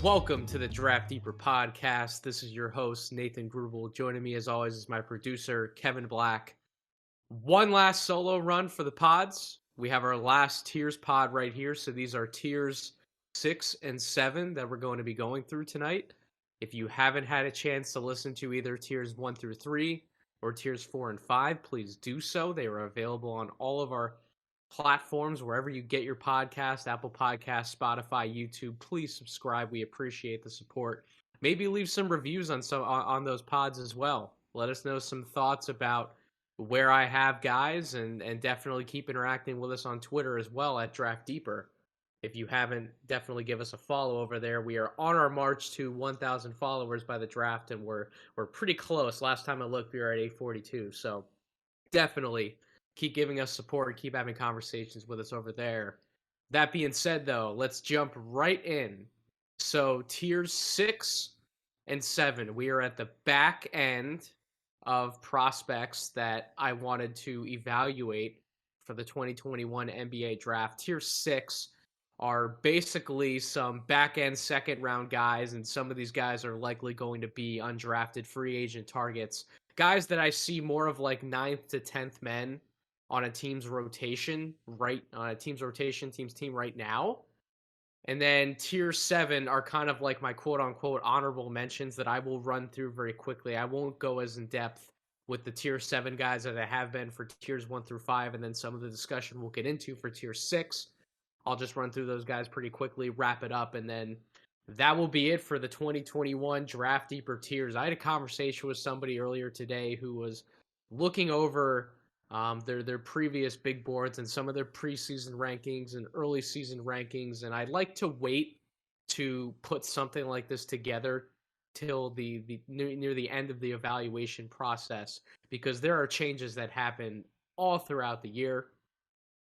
Welcome to the Draft Deeper podcast. This is your host, Nathan Grubel. Joining me as always is my producer, Kevin Black. One last solo run for the pods. We have our last tiers pod right here. So these are tiers 6 and 7 that we're going to be going through tonight. If you haven't had a chance to listen to either tiers 1 through 3 or tiers 4 and 5, please do so. They are available on all of our platforms, wherever you get your podcast, Apple Podcasts, Spotify, YouTube. Please subscribe. We appreciate the support. Maybe leave some reviews on those pods as well. Let us know some thoughts about where I have guys, and definitely keep interacting with us on Twitter as well at Draft Deeper. If you haven't, definitely give us a follow over there. We are on our march to 1,000 followers by the draft, and we're pretty close. Last time I looked, we were at 842. So definitely keep giving us support, keep having conversations with us over there. That being said, though, let's jump right in. So tiers 6 and 7, we are at the back end of prospects that I wanted to evaluate for the 2021 NBA draft. Tier 6 are basically some back-end second-round guys, and some of these guys are likely going to be undrafted free agent targets. Guys that I see more of like 9th to 10th men on a team's rotation, team's team right now. And then tier 7 are kind of like my quote-unquote honorable mentions that I will run through very quickly. I won't go as in-depth with the tier 7 guys as I have been for tiers 1 through 5, and then some of the discussion we'll get into for tier 6. I'll just run through those guys pretty quickly, wrap it up, and then that will be it for the 2021 Draft Deeper tiers. I had a conversation with somebody earlier today who was looking over their previous big boards and some of their preseason rankings and early season rankings, and I'd like to wait to put something like this together till the near the end of the evaluation process, because there are changes that happen all throughout the year,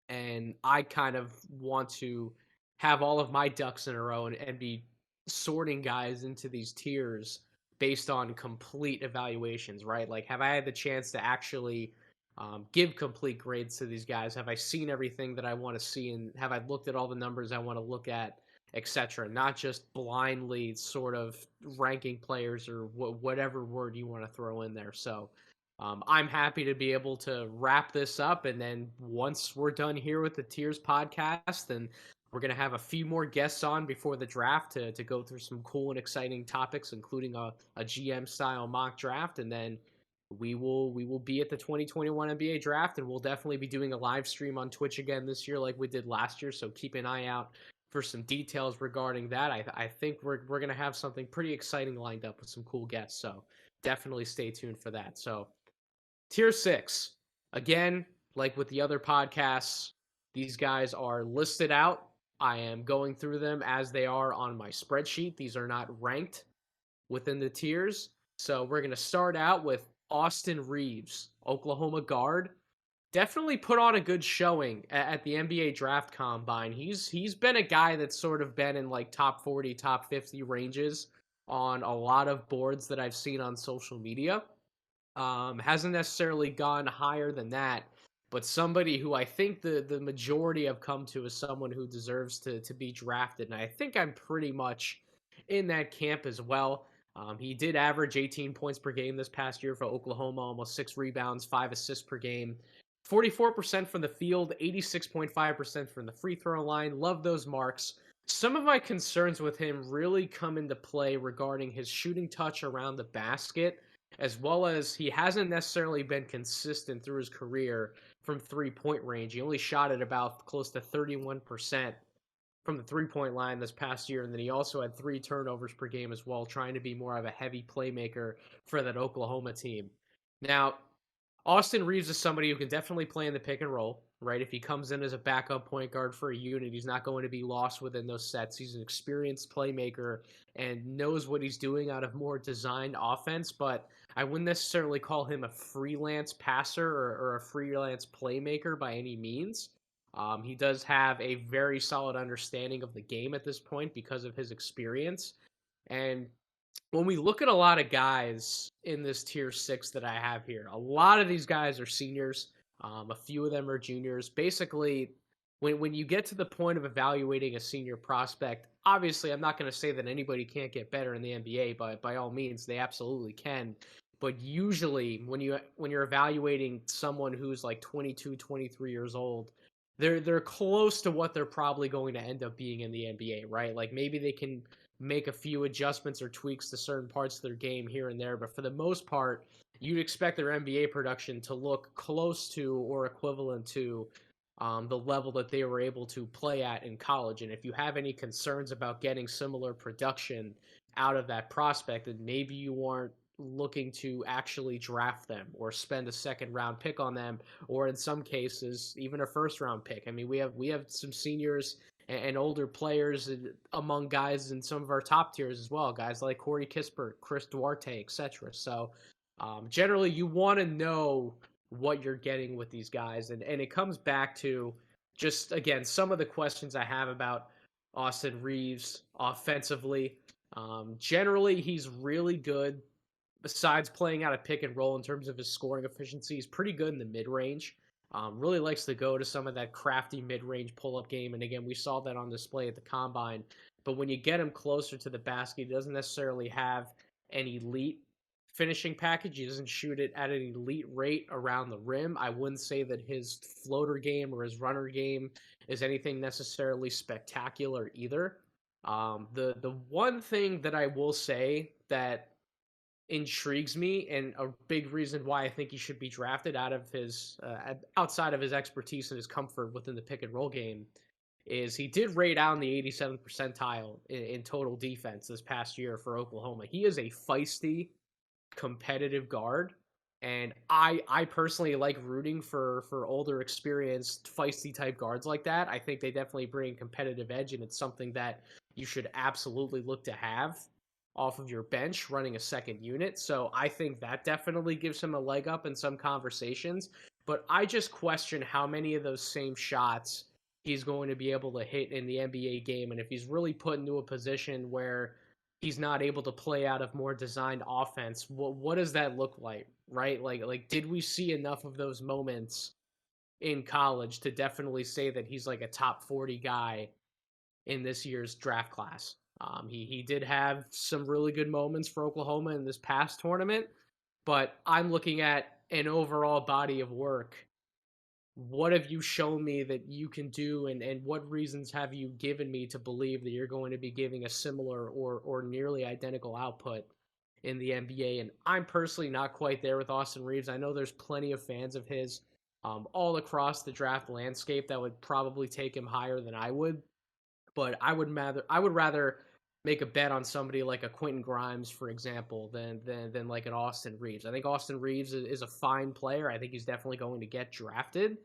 and I kind of want to have all of my ducks in a row and be sorting guys into these tiers based on complete evaluations, right? Like, have I had the chance to actually give complete grades to these guys? Have I seen everything that I want to see? And have I looked at all the numbers I want to look at, etc.? Not just blindly sort of ranking players or whatever word you want to throw in there. So I'm happy to be able to wrap this up. And then once we're done here with the Tiers podcast, then we're going to have a few more guests on before the draft to go through some cool and exciting topics, including a GM-style mock draft. And then we will be at the 2021 NBA draft, and we'll definitely be doing a live stream on Twitch again this year like we did last year. So keep an eye out for some details regarding that. I think we're going to have something pretty exciting lined up with some cool guests. So definitely stay tuned for that. So tier 6, again, like with the other podcasts, these guys are listed out. I am going through them as they are on my spreadsheet. These are not ranked within the tiers. So we're going to start out with Austin Reeves, Oklahoma guard. Definitely put on a good showing at the NBA draft combine. He's been a guy that's sort of been in like top 40, top 50 ranges on a lot of boards that I've seen on social media. Hasn't necessarily gone higher than that, but somebody who I think the majority have come to as someone who deserves to be drafted. And I think I'm pretty much in that camp as well. He did average 18 points per game this past year for Oklahoma, almost 6 rebounds, 5 assists per game, 44% from the field, 86.5% from the free throw line. Love those marks. Some of my concerns with him really come into play regarding his shooting touch around the basket, as well as he hasn't necessarily been consistent through his career from three-point range. He only shot at about close to 31% from the three-point line this past year, and then he also had 3 turnovers per game as well, trying to be more of a heavy playmaker for that Oklahoma team. Now, Austin Reeves is somebody who can definitely play in the pick and roll, right? If he comes in as a backup point guard for a unit, he's not going to be lost within those sets. He's an experienced playmaker and knows what he's doing out of more designed offense, but I wouldn't necessarily call him a freelance passer or a freelance playmaker by any means. He does have a very solid understanding of the game at this point because of his experience. And when we look at a lot of guys in this tier 6 that I have here, a lot of these guys are seniors. A few of them are juniors. Basically, when you get to the point of evaluating a senior prospect, obviously, I'm not going to say that anybody can't get better in the NBA, but by all means, they absolutely can. But usually, when you're evaluating someone who's like 22, 23 years old, they're close to what they're probably going to end up being in the NBA, right? Like maybe they can make a few adjustments or tweaks to certain parts of their game here and there, but for the most part, you'd expect their NBA production to look close to or equivalent to the level that they were able to play at in college. And if you have any concerns about getting similar production out of that prospect, then maybe you aren't looking to actually draft them or spend a second round pick on them, or in some cases even a first round pick. I mean, we have some seniors and older players among guys in some of our top tiers as well, guys like Corey Kispert, Chris Duarte, etc. So generally you want to know what you're getting with these guys, and it comes back to just again some of the questions I have about Austin Reeves offensively. Generally he's really good besides playing out a pick and roll in terms of his scoring efficiency. He's pretty good in the mid range. Really likes to go to some of that crafty mid range pull up game. And again, we saw that on display at the combine. But when you get him closer to the basket, he doesn't necessarily have an elite finishing package. He doesn't shoot it at an elite rate around the rim. I wouldn't say that his floater game or his runner game is anything necessarily spectacular either. The one thing that I will say that intrigues me and a big reason why I think he should be drafted out of his outside of his expertise and his comfort within the pick and roll game is he did rate out in the 87th percentile in total defense this past year for Oklahoma. He is a feisty, competitive guard, and I personally like rooting for older, experienced, feisty type guards like that. I think they definitely bring competitive edge, and it's something that you should absolutely look to have off of your bench running a second unit. So I think that definitely gives him a leg up in some conversations. But I just question how many of those same shots he's going to be able to hit in the NBA game. And if he's really put into a position where he's not able to play out of more designed offense, what does that look like, right? Like did we see enough of those moments in college to definitely say that he's like a top 40 guy in this year's draft class? He did have some really good moments for Oklahoma in this past tournament, but I'm looking at an overall body of work. What have you shown me that you can do, and what reasons have you given me to believe that you're going to be giving a similar or nearly identical output in the NBA? And I'm personally not quite there with Austin Reeves. I know there's plenty of fans of his all across the draft landscape that would probably take him higher than I would, but I would rather make a bet on somebody like a Quentin Grimes, for example, than like an Austin Reeves. I think Austin Reeves is a fine player. I think he's definitely going to get drafted.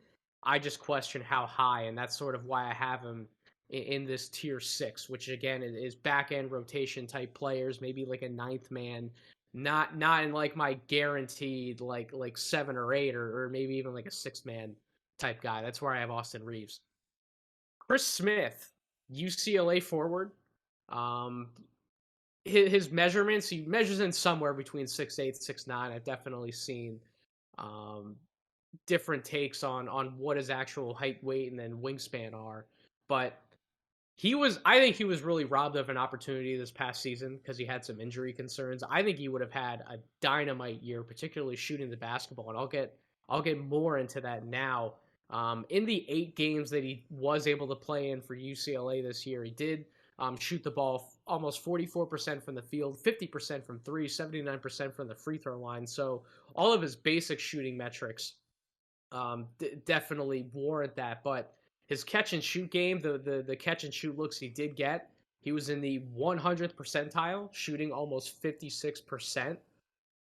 I just question how high, and that's sort of why I have him in this tier 6, which again is back end rotation type players, maybe like a ninth man, not in like my guaranteed like 7 or 8 or maybe even like a 6 man type guy. That's where I have Austin Reeves. Chris Smith, UCLA forward. Um, his measurements, he measures in somewhere between 6'8", 6'9". I've definitely seen um, different takes on what his actual height, weight, and then wingspan are. But I think he was really robbed of an opportunity this past season because he had some injury concerns. I think he would have had a dynamite year, particularly shooting the basketball, and I'll get more into that now. In the 8 games that he was able to play in for UCLA this year, he did shoot the ball almost 44% from the field, 50% from three, 79% from the free throw line. So all of his basic shooting metrics definitely warrant that. But his catch and shoot game, the catch and shoot looks he did get, he was in the 100th percentile, shooting almost 56%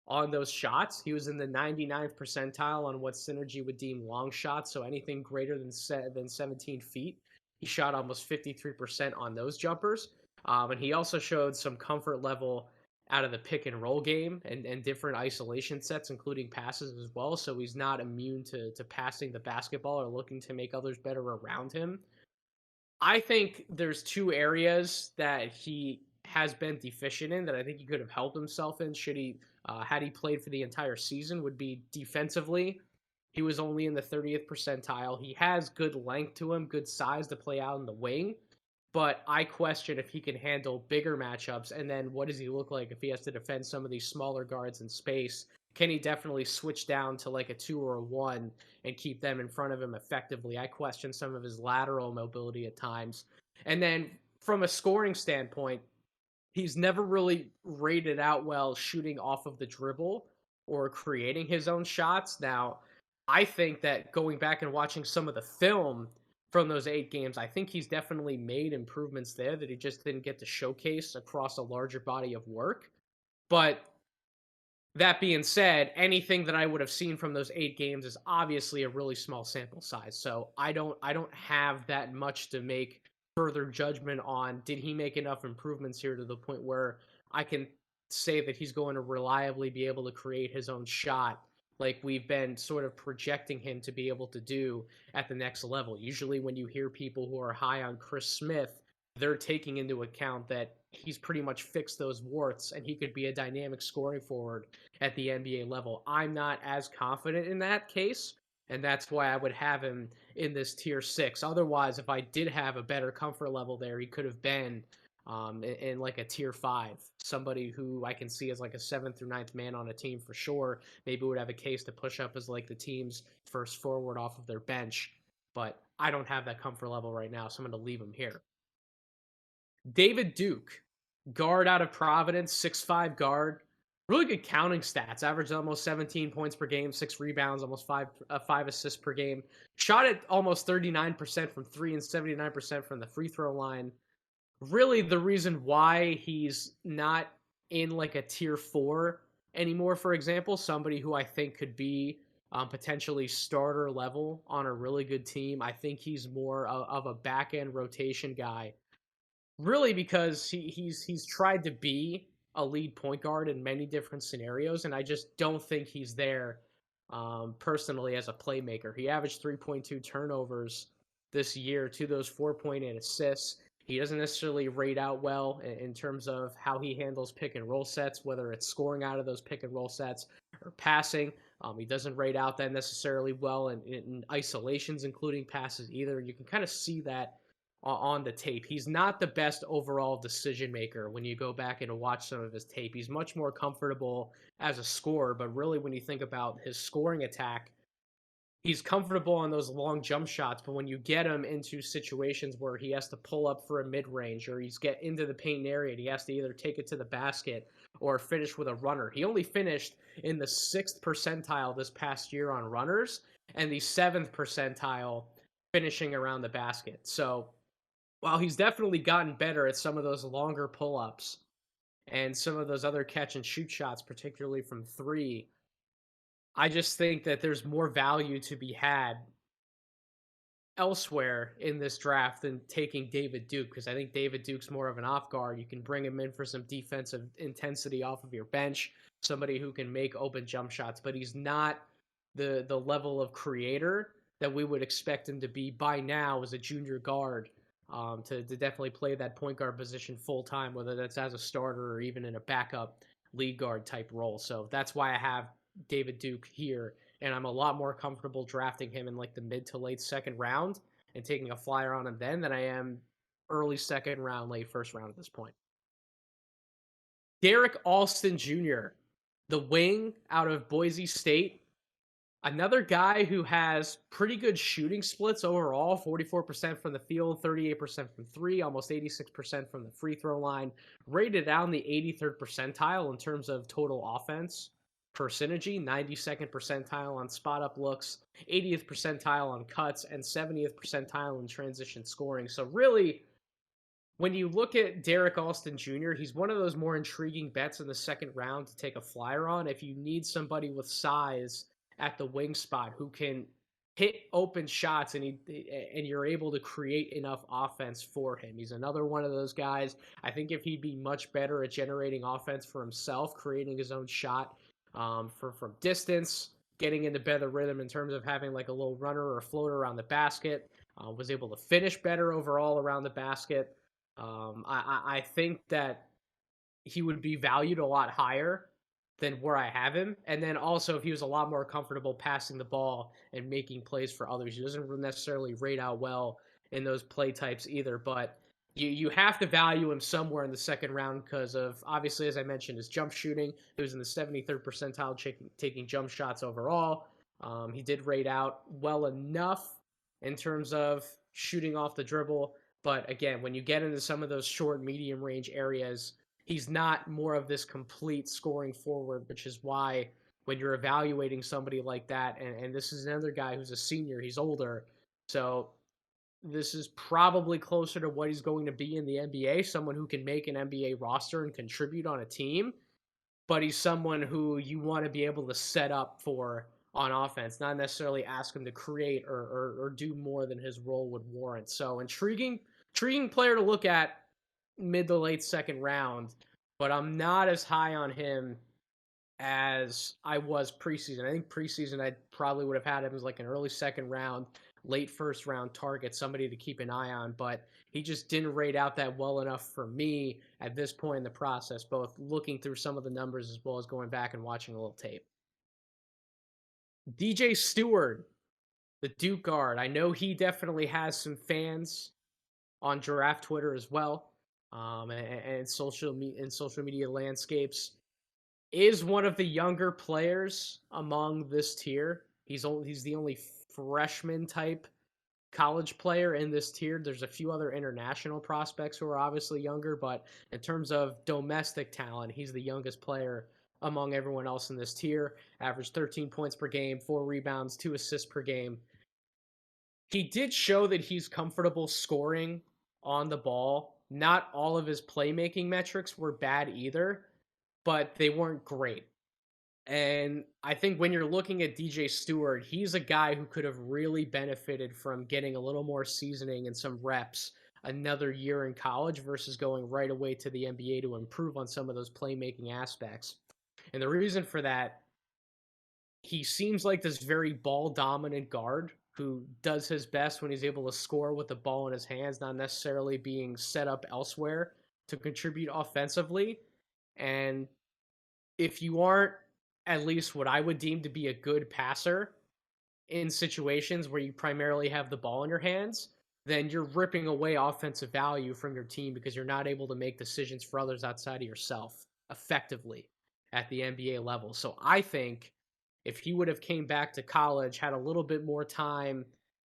on those shots. He was in the 99th percentile on what Synergy would deem long shots, so anything greater than 17 feet. He shot almost 53% on those jumpers. And he also showed some comfort level out of the pick and roll game and different isolation sets, including passes as well. So he's not immune to passing the basketball or looking to make others better around him. I think there's 2 areas that he has been deficient in that I think he could have helped himself in had he played for the entire season. Would be defensively. He was only in the 30th percentile. He has good length to him, good size to play out in the wing, but I question if he can handle bigger matchups. And then what does he look like if he has to defend some of these smaller guards in space? Can he definitely switch down to like a 2 or a 1 and keep them in front of him effectively? I question some of his lateral mobility at times. And then from a scoring standpoint, he's never really rated out well shooting off of the dribble or creating his own shots. Now, I think that going back and watching some of the film from those 8 games, I think he's definitely made improvements there that he just didn't get to showcase across a larger body of work. But that being said, anything that I would have seen from those 8 games is obviously a really small sample size. So I don't have that much to make further judgment on. Did he make enough improvements here to the point where I can say that he's going to reliably be able to create his own shot like we've been sort of projecting him to be able to do at the next level? Usually when you hear people who are high on Chris Smith, they're taking into account that he's pretty much fixed those warts and he could be a dynamic scoring forward at the NBA level. I'm not as confident in that case, and that's why I would have him in this tier 6. Otherwise, if I did have a better comfort level there, he could have been in like a tier 5, somebody who I can see as like a 7th through 9th man on a team for sure. Maybe would have a case to push up as like the team's first forward off of their bench, but I don't have that comfort level right now, so I'm going to leave him here. David Duke, guard out of Providence, 6'5" guard. Really good counting stats. Averaged almost 17 points per game, 6 rebounds, almost 5 assists per game. Shot at almost 39% from 3 and 79% from the free throw line. Really the reason why he's not in like a tier 4 anymore, for example, somebody who I think could be potentially starter level on a really good team. I think he's more of a back end rotation guy, really, because he's tried to be a lead point guard in many different scenarios, and I just don't think he's there personally as a playmaker. He averaged 3.2 turnovers this year to those 4.8 assists. He doesn't necessarily rate out well in terms of how he handles pick and roll sets, whether it's scoring out of those pick and roll sets or passing. He doesn't rate out that necessarily well in isolations, including passes either. You can kind of see that on the tape. He's not the best overall decision maker when you go back and watch some of his tape. He's much more comfortable as a scorer, but really when you think about his scoring attack, he's comfortable on those long jump shots, but when you get him into situations where he has to pull up for a mid-range or he's get into the paint area and he has to either take it to the basket or finish with a runner. He only finished in the 6th percentile this past year on runners and the 7th percentile finishing around the basket. So while he's definitely gotten better at some of those longer pull-ups and some of those other catch and shoot shots, particularly from 3, I just think that there's more value to be had elsewhere in this draft than taking David Duke, because I think David Duke's more of an off guard. You can bring him in for some defensive intensity off of your bench, somebody who can make open jump shots, but he's not the level of creator that we would expect him to be by now as a junior guard, to definitely play that point guard position full time, whether that's as a starter or even in a backup lead guard type role. So that's why I have David Duke here, and I'm a lot more comfortable drafting him in like the mid to late 2nd round and taking a flyer on him then than I am early 2nd round, late 1st round at this point. Derek Alston Jr., the wing out of Boise State. Another guy who has pretty good shooting splits overall, 44% from the field, 38% from 3, almost 86% from the free throw line, rated down the 83rd percentile in terms of total offense per synergy, 92nd percentile on spot up looks, 80th percentile on cuts, and 70th percentile in transition scoring. So really, when you look at Derek Alston Jr., he's one of those more intriguing bets in the 2nd round to take a flyer on if you need somebody with size at the wing spot who can hit open shots and you're able to create enough offense for him. He's another one of those guys. I think if he'd be much better at generating offense for himself, creating his own shot from distance, getting into better rhythm in terms of having like a little runner or a floater around the basket, was able to finish better overall around the basket. I think that he would be valued a lot higher than where I have him. And then also if he was a lot more comfortable passing the ball and making plays for others. He doesn't necessarily rate out well in those play types either, but you have to value him somewhere in the second round because of, obviously, as I mentioned, his jump shooting. He was in the 73rd percentile taking jump shots overall. He did rate out well enough in terms of shooting off the dribble. But again, when you get into some of those short, medium range areas, he's not more of this complete scoring forward, which is why when you're evaluating somebody like that, and this is another guy who's a senior, he's older. So this is probably closer to what he's going to be in the NBA, someone who can make an NBA roster and contribute on a team, but he's someone who you want to be able to set up for on offense, not necessarily ask him to create or do more than his role would warrant. So intriguing player to look at mid to late second round, but I'm not as high on him as I was preseason. I think preseason I probably would have had him as like an early second round, late first round target, somebody to keep an eye on, but he just didn't rate out that well enough for me at this point in the process, both looking through some of the numbers as well as going back and watching a little tape. DJ Steward, the Duke guard. I know he definitely has some fans on draft Twitter as well, and social media landscapes. Is one of the younger players among this tier. He's the only freshman type college player in this tier. There's a few other international prospects who are obviously younger, but in terms of domestic talent, he's the youngest player among everyone else in this tier. Averaged 13 points per game, 4 rebounds, 2 assists per game. He did show that he's comfortable scoring on the ball. Not all of his playmaking metrics were bad either, but they weren't great. And I think when you're looking at DJ Steward, he's a guy who could have really benefited from getting a little more seasoning and some reps another year in college versus going right away to the NBA to improve on some of those playmaking aspects. And the reason for that, he seems like this very ball dominant guard who does his best when he's able to score with the ball in his hands, not necessarily being set up elsewhere to contribute offensively. And if you aren't at least what I would deem to be a good passer in situations where you primarily have the ball in your hands, then you're ripping away offensive value from your team because you're not able to make decisions for others outside of yourself effectively at the NBA level. So I think if he would have came back to college, had a little bit more time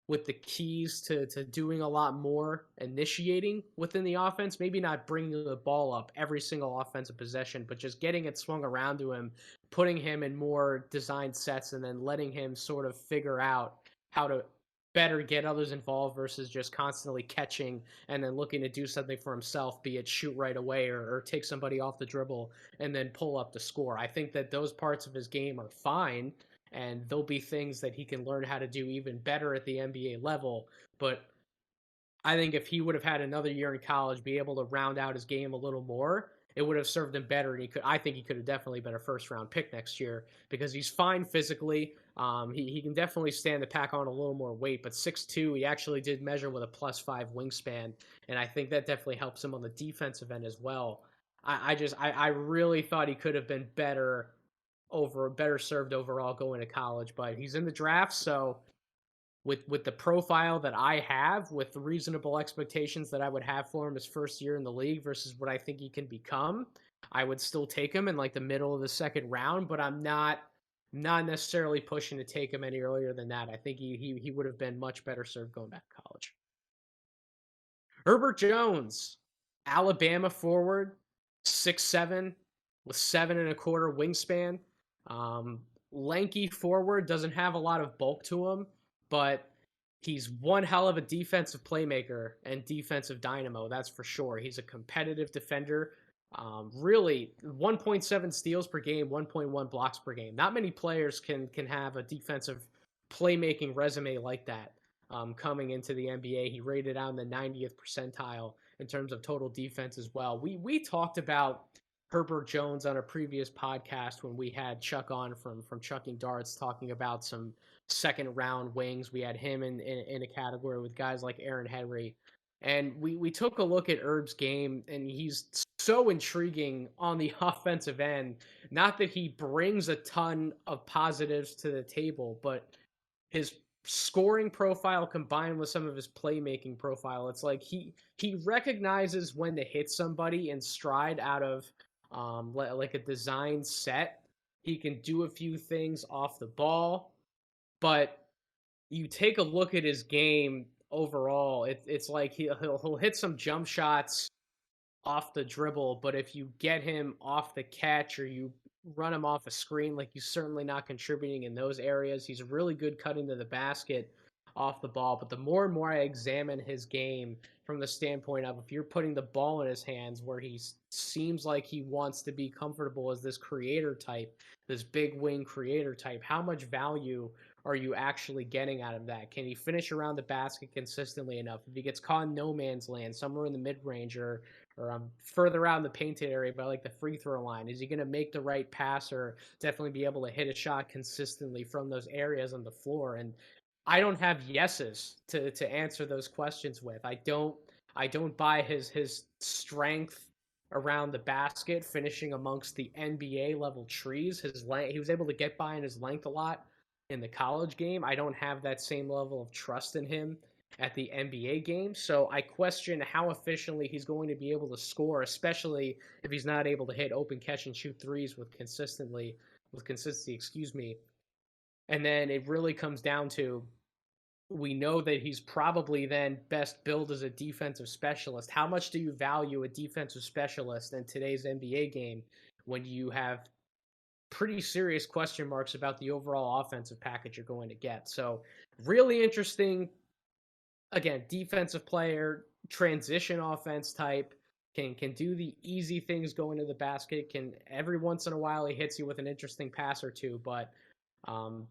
with the keys to doing a lot more initiating within the offense, maybe not bringing the ball up every single offensive possession, but just getting it swung around to him, putting him in more designed sets, and then letting him sort of figure out how to better get others involved versus just constantly catching and then looking to do something for himself, be it shoot right away or take somebody off the dribble and then pull up the score. I think that those parts of his game are fine, and there'll be things that he can learn how to do even better at the NBA level. But I think if he would have had another year in college, be able to round out his game a little more, it would have served him better. And I think he could have definitely been a first round pick next year because he's fine physically. He can definitely stand to pack on a little more weight, but 6'2", he actually did measure with a +5 wingspan. And I think that definitely helps him on the defensive end as well. I really thought he could have been better served overall going to college, but he's in the draft. So with the profile that I have, with the reasonable expectations that I would have for him his first year in the league versus what I think he can become, I would still take him in like the middle of the second round, but I'm not necessarily pushing to take him any earlier than that. I think he would have been much better served going back to college. Herbert Jones, Alabama forward, 6'7", with 7.25 wingspan. Lanky forward, doesn't have a lot of bulk to him, but he's one hell of a defensive playmaker and defensive dynamo, that's for sure. He's a competitive defender. Really, 1.7 steals per game, 1.1 blocks per game. Not many players can have a defensive playmaking resume like that. Coming into the NBA, he rated out in the 90th percentile in terms of total defense as well. We talked about Herbert Jones on a previous podcast when we had Chuck on from Chucking Darts, talking about some second round wings. We had him in a category with guys like Aaron Henry. And we took a look at Herb's game, and he's so intriguing on the offensive end. Not that he brings a ton of positives to the table, but his scoring profile combined with some of his playmaking profile, it's like he recognizes when to hit somebody in stride out of like a design set. He can do a few things off the ball, but you take a look at his game overall, it's like he'll hit some jump shots off the dribble, but if you get him off the catch or you run him off a screen, like he's certainly not contributing in those areas. He's really good cutting to the basket off the ball, but the more and more I examine his game from the standpoint of if you're putting the ball in his hands where he seems like he wants to be comfortable as this creator type, this big wing creator type, how much value are you actually getting out of that? Can he finish around the basket consistently enough? If he gets caught in no man's land, somewhere in the mid range or further out in the painted area, but like the free throw line, is he going to make the right pass or definitely be able to hit a shot consistently from those areas on the floor? And I don't have yeses to answer those questions with. I don't buy his strength around the basket, finishing amongst the NBA level trees. His length, he was able to get by in his length a lot in the college game. I don't have that same level of trust in him at the NBA game. So I question how efficiently he's going to be able to score, especially if he's not able to hit open catch and shoot threes with consistency, excuse me. And then it really comes down to, we know that he's probably then best billed as a defensive specialist. How much do you value a defensive specialist in today's NBA game when you have pretty serious question marks about the overall offensive package you're going to get? So really interesting. Again, defensive player, transition offense type, can do the easy things going to the basket. Can every once in a while he hits you with an interesting pass or two, but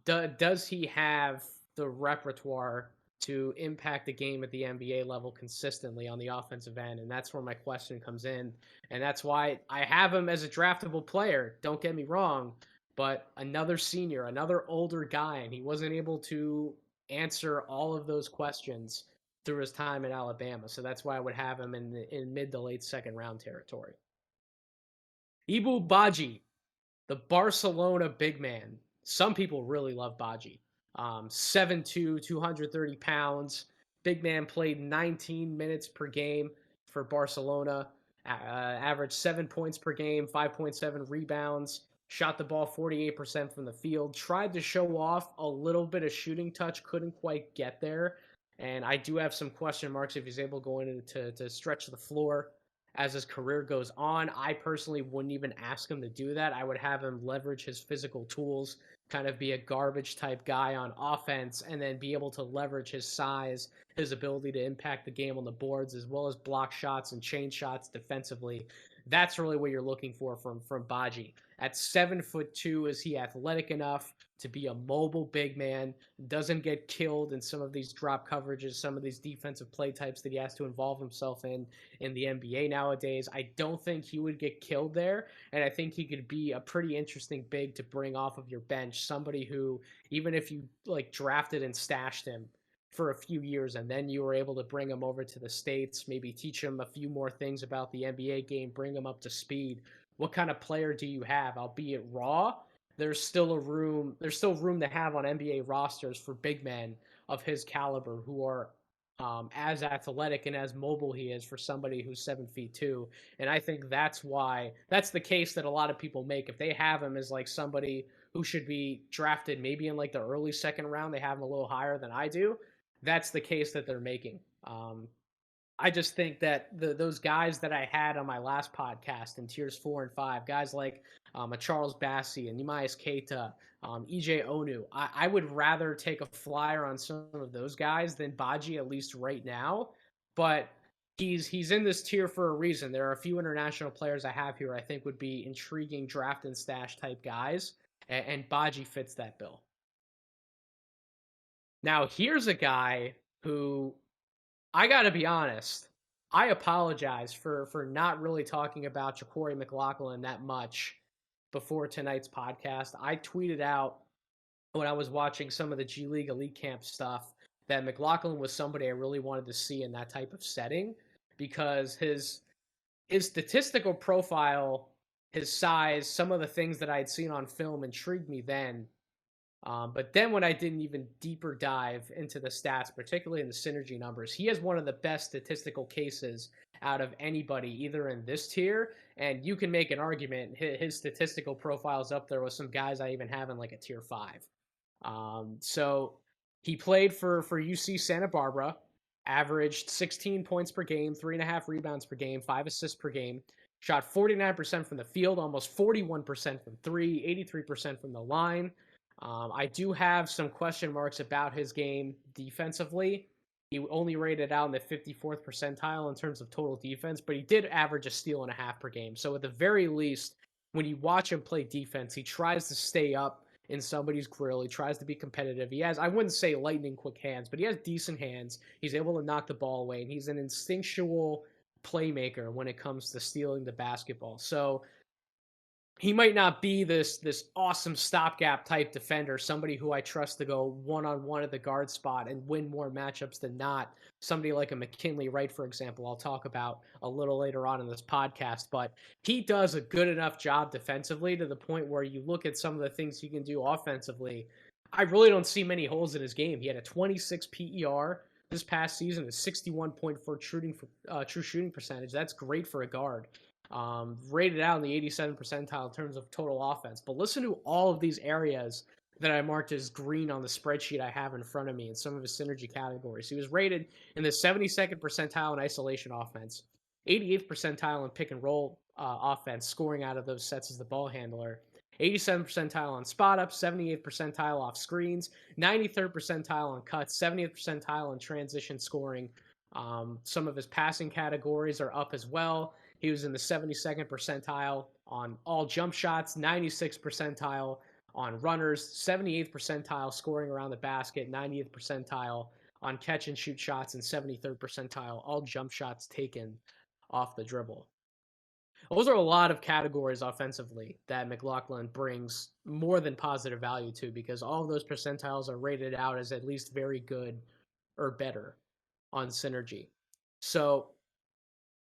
does he have the repertoire to impact the game at the NBA level consistently on the offensive end? And that's where my question comes in. And that's why I have him as a draftable player. Don't get me wrong, but another senior, another older guy, and he wasn't able to answer all of those questions through his time in Alabama. So that's why I would have him in mid to late second round territory. Ibu Baji, the Barcelona big man. Some people really love Baji. 7'2", 230 pounds. Big man played 19 minutes per game for Barcelona. Averaged 7 points per game, 5.7 rebounds. Shot the ball 48% from the field. Tried to show off a little bit of shooting touch. Couldn't quite get there. And I do have some question marks if he's able to stretch the floor as his career goes on. I personally wouldn't even ask him to do that. I would have him leverage his physical tools, kind of be a garbage type guy on offense, and then be able to leverage his size, his ability to impact the game on the boards, as well as block shots and chain shots defensively. That's really what you're looking for from Baji. At 7'2", is he athletic enough to be a mobile big man, doesn't get killed in some of these drop coverages, some of these defensive play types that he has to involve himself in the NBA nowadays? I don't think he would get killed there, and I think he could be a pretty interesting big to bring off of your bench, somebody who, even if you like drafted and stashed him for a few years and then you were able to bring him over to the States, maybe teach him a few more things about the NBA game, bring him up to speed. What kind of player do you have? Albeit raw, there's still room to have on NBA rosters for big men of his caliber who are as athletic and as mobile he is for somebody who's 7'2". And I think that's the case that a lot of people make. If they have him as like somebody who should be drafted maybe in like the early second round, they have him a little higher than I do. That's the case that they're making. I just think that those guys that I had on my last podcast in tiers 4 and 5, guys like a Charles Bassey and Neemias Keita, EJ Onu, I would rather take a flyer on some of those guys than Baji, at least right now. But he's in this tier for a reason. There are a few international players I have here I think would be intriguing draft and stash type guys, and Baji fits that bill. Now here's a guy who, I got to be honest, I apologize for not really talking about Yokori Mclaughlin that much before tonight's podcast. I tweeted out when I was watching some of the G League Elite Camp stuff that McLaughlin was somebody I really wanted to see in that type of setting because his statistical profile, his size, some of the things that I had seen on film intrigued me then. But then when I did an even deeper dive into the stats, particularly in the synergy numbers, he has one of the best statistical cases out of anybody, either in this tier, and you can make an argument his statistical profile is up there with some guys I even have in like a tier 5. So he played for UC Santa Barbara, averaged 16 points per game, 3.5 rebounds per game, 5 assists per game, shot 49% from the field, almost 41% from three, 83% from the line. I do have some question marks about his game defensively. He only rated out in the 54th percentile in terms of total defense, but he did average a steal and a half per game. So at the very least, when you watch him play defense, he tries to stay up in somebody's grill. He tries to be competitive. He has, I wouldn't say lightning quick hands, but he has decent hands. He's able to knock the ball away, and he's an instinctual playmaker when it comes to stealing the basketball. So he might not be this awesome stopgap type defender, somebody who I trust to go one-on-one at the guard spot and win more matchups than not. Somebody like a McKinley, Wright, for example, I'll talk about a little later on in this podcast. But he does a good enough job defensively to the point where you look at some of the things he can do offensively. I really don't see many holes in his game. He had a 26 PER this past season, a 61.4 true shooting percentage. That's great for a guard. Rated out in the 87th percentile in terms of total offense. But listen to all of these areas that I marked as green on the spreadsheet I have in front of me in some of his synergy categories. He was rated in the 72nd percentile in isolation offense, 88th percentile in pick and roll offense, scoring out of those sets as the ball handler, 87th percentile on spot ups, 78th percentile off screens, 93rd percentile on cuts, 70th percentile in transition scoring. Some of his passing categories are up as well. He was in the 72nd percentile on all jump shots, 96th percentile on runners, 78th percentile scoring around the basket, 90th percentile on catch and shoot shots, and 73rd percentile all jump shots taken off the dribble. Those are a lot of categories offensively that McLaughlin brings more than positive value to, because all of those percentiles are rated out as at least very good or better on synergy. So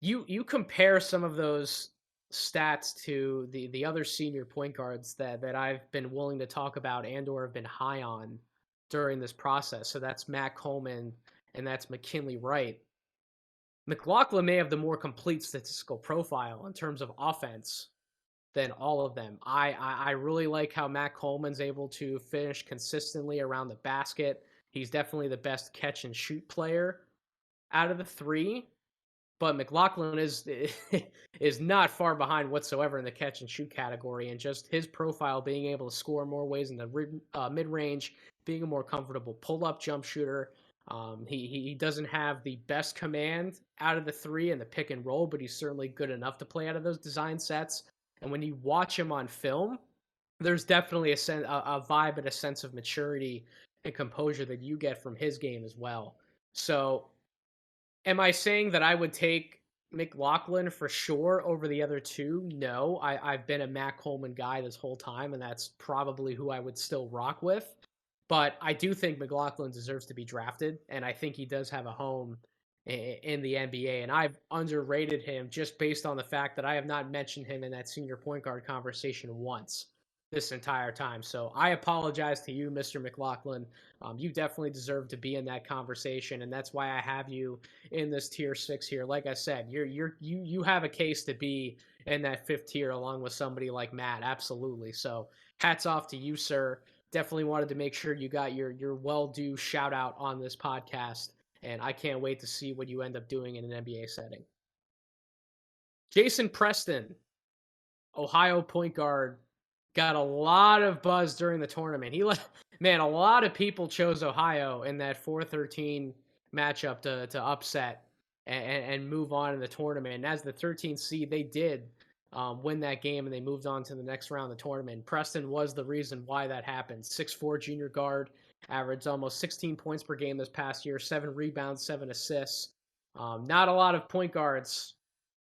you compare some of those stats to the other senior point guards that I've been willing to talk about and or have been high on during this process. So that's Matt Coleman and that's McKinley Wright. McLaughlin may have the more complete statistical profile in terms of offense than all of them. I really like how Matt Coleman's able to finish consistently around the basket. He's definitely the best catch and shoot player out of the three. But McLaughlin is not far behind whatsoever in the catch and shoot category, and just his profile being able to score more ways in the mid range, being a more comfortable pull up jump shooter. He doesn't have the best command out of the three and the pick and roll, but he's certainly good enough to play out of those design sets. And when you watch him on film, there's definitely a vibe and a sense of maturity and composure that you get from his game as well. So am I saying that I would take McLaughlin for sure over the other two? No, I've been a Matt Coleman guy this whole time, and that's probably who I would still rock with. But I do think McLaughlin deserves to be drafted, and I think he does have a home in the NBA. And I've underrated him just based on the fact that I have not mentioned him in that senior point guard conversation once this entire time. So I apologize to you, Mr. McLaughlin. You definitely deserve to be in that conversation, and that's why I have you in this tier 6 here. Like I said, you have a case to be in that 5th tier along with somebody like Matt. Absolutely. So hats off to you, sir. Definitely wanted to make sure you got your well-due shout out on this podcast, and I can't wait to see what you end up doing in an NBA setting. Jason Preston, Ohio point guard, got a lot of buzz during the tournament. A lot of people chose Ohio in that 4-13 matchup to upset and move on in the tournament. And as the 13th seed, they did win that game, and they moved on to the next round of the tournament. Preston was the reason why that happened. 6'4" junior guard, averaged almost 16 points per game this past year, 7 rebounds, 7 assists. Not a lot of point guards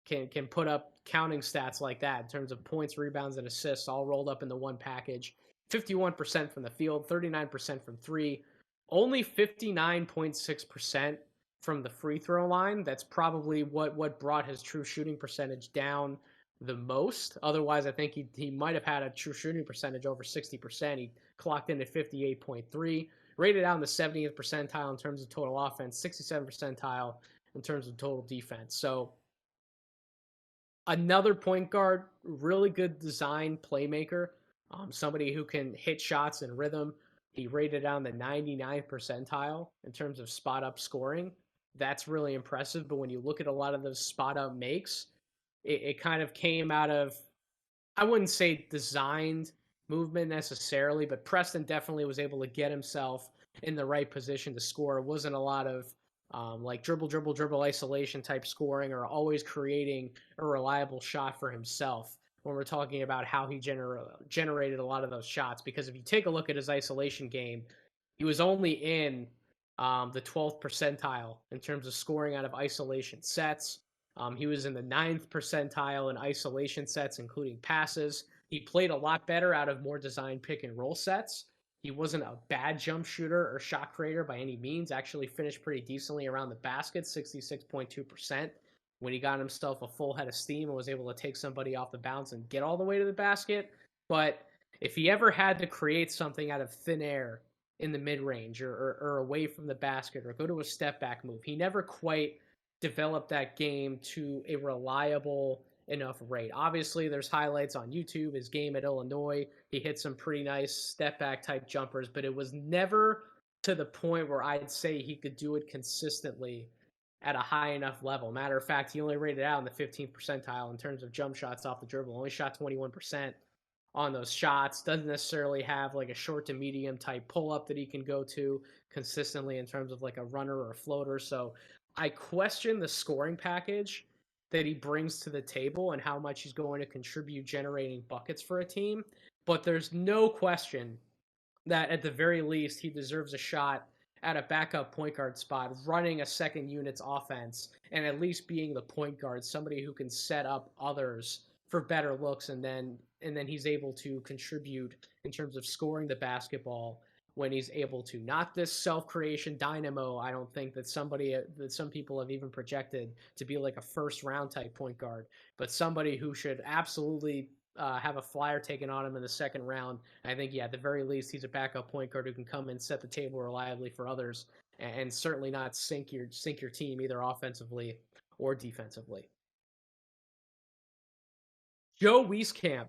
can put up counting stats like that in terms of points, rebounds, and assists all rolled up into one package. 51% from the field, 39% from three, only 59.6% from the free throw line. That's probably what brought his true shooting percentage down the most. Otherwise, I think he might have had a true shooting percentage over 60%. He clocked in at 58.3, rated out in the 70th percentile in terms of total offense, 67th percentile in terms of total defense. So another point guard, really good design playmaker, somebody who can hit shots in rhythm. He rated on the 99th percentile in terms of spot up scoring. That's really impressive. But when you look at a lot of those spot up makes, it kind of came out of, I wouldn't say designed movement necessarily, but Preston definitely was able to get himself in the right position to score. It wasn't a lot of like dribble, dribble, dribble isolation type scoring or always creating a reliable shot for himself when we're talking about how he generated a lot of those shots. Because if you take a look at his isolation game, he was only in the 12th percentile in terms of scoring out of isolation sets. He was in the 9th percentile in isolation sets, including passes. He played a lot better out of more designed pick and roll sets. He wasn't a bad jump shooter or shot creator by any means. Actually finished pretty decently around the basket, 66.2%. When he got himself a full head of steam and was able to take somebody off the bounce and get all the way to the basket. But if he ever had to create something out of thin air in the mid-range or away from the basket or go to a step-back move, he never quite developed that game to a reliable enough rate. Obviously, there's highlights on YouTube. His game at Illinois, he hit some pretty nice step back type jumpers, but it was never to the point where I'd say he could do it consistently at a high enough level. Matter of fact, he only rated out in the 15th percentile in terms of jump shots off the dribble. Only shot 21% on those shots. Doesn't necessarily have like a short to medium type pull up that he can go to consistently in terms of like a runner or a floater. So I question the scoring package that he brings to the table and how much he's going to contribute generating buckets for a team. But there's no question that at the very least he deserves a shot at a backup point guard spot, running a second unit's offense, and at least being the point guard, somebody who can set up others for better looks, and then he's able to contribute in terms of scoring the basketball when he's able to. Not this self-creation dynamo, I don't think that some people have even projected to be like a first round type point guard, but somebody who should absolutely have a flyer taken on him in the second round. I think, yeah, at the very least, he's a backup point guard who can come and set the table reliably for others, and certainly not sink your team either offensively or defensively. Joe Wieskamp,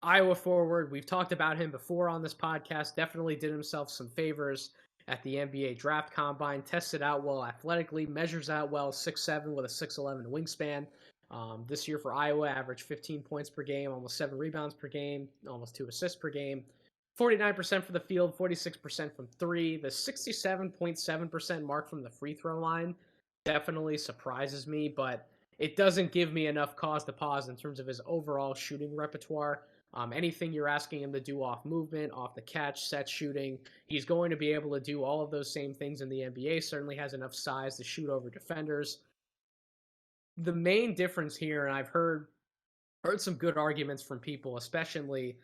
Iowa forward. We've talked about him before on this podcast. Definitely did himself some favors at the NBA draft combine. Tested out well athletically, measures out well, 6'7" with a 6'11" wingspan. This year for Iowa, averaged 15 points per game, almost 7 rebounds per game, almost 2 assists per game. 49% for the field, 46% from three. The 67.7% mark from the free throw line definitely surprises me, but it doesn't give me enough cause to pause in terms of his overall shooting repertoire. Anything you're asking him to do off movement, off the catch, set shooting, he's going to be able to do all of those same things in the NBA. Certainly has enough size to shoot over defenders. The main difference here, and I've heard some good arguments from people, especially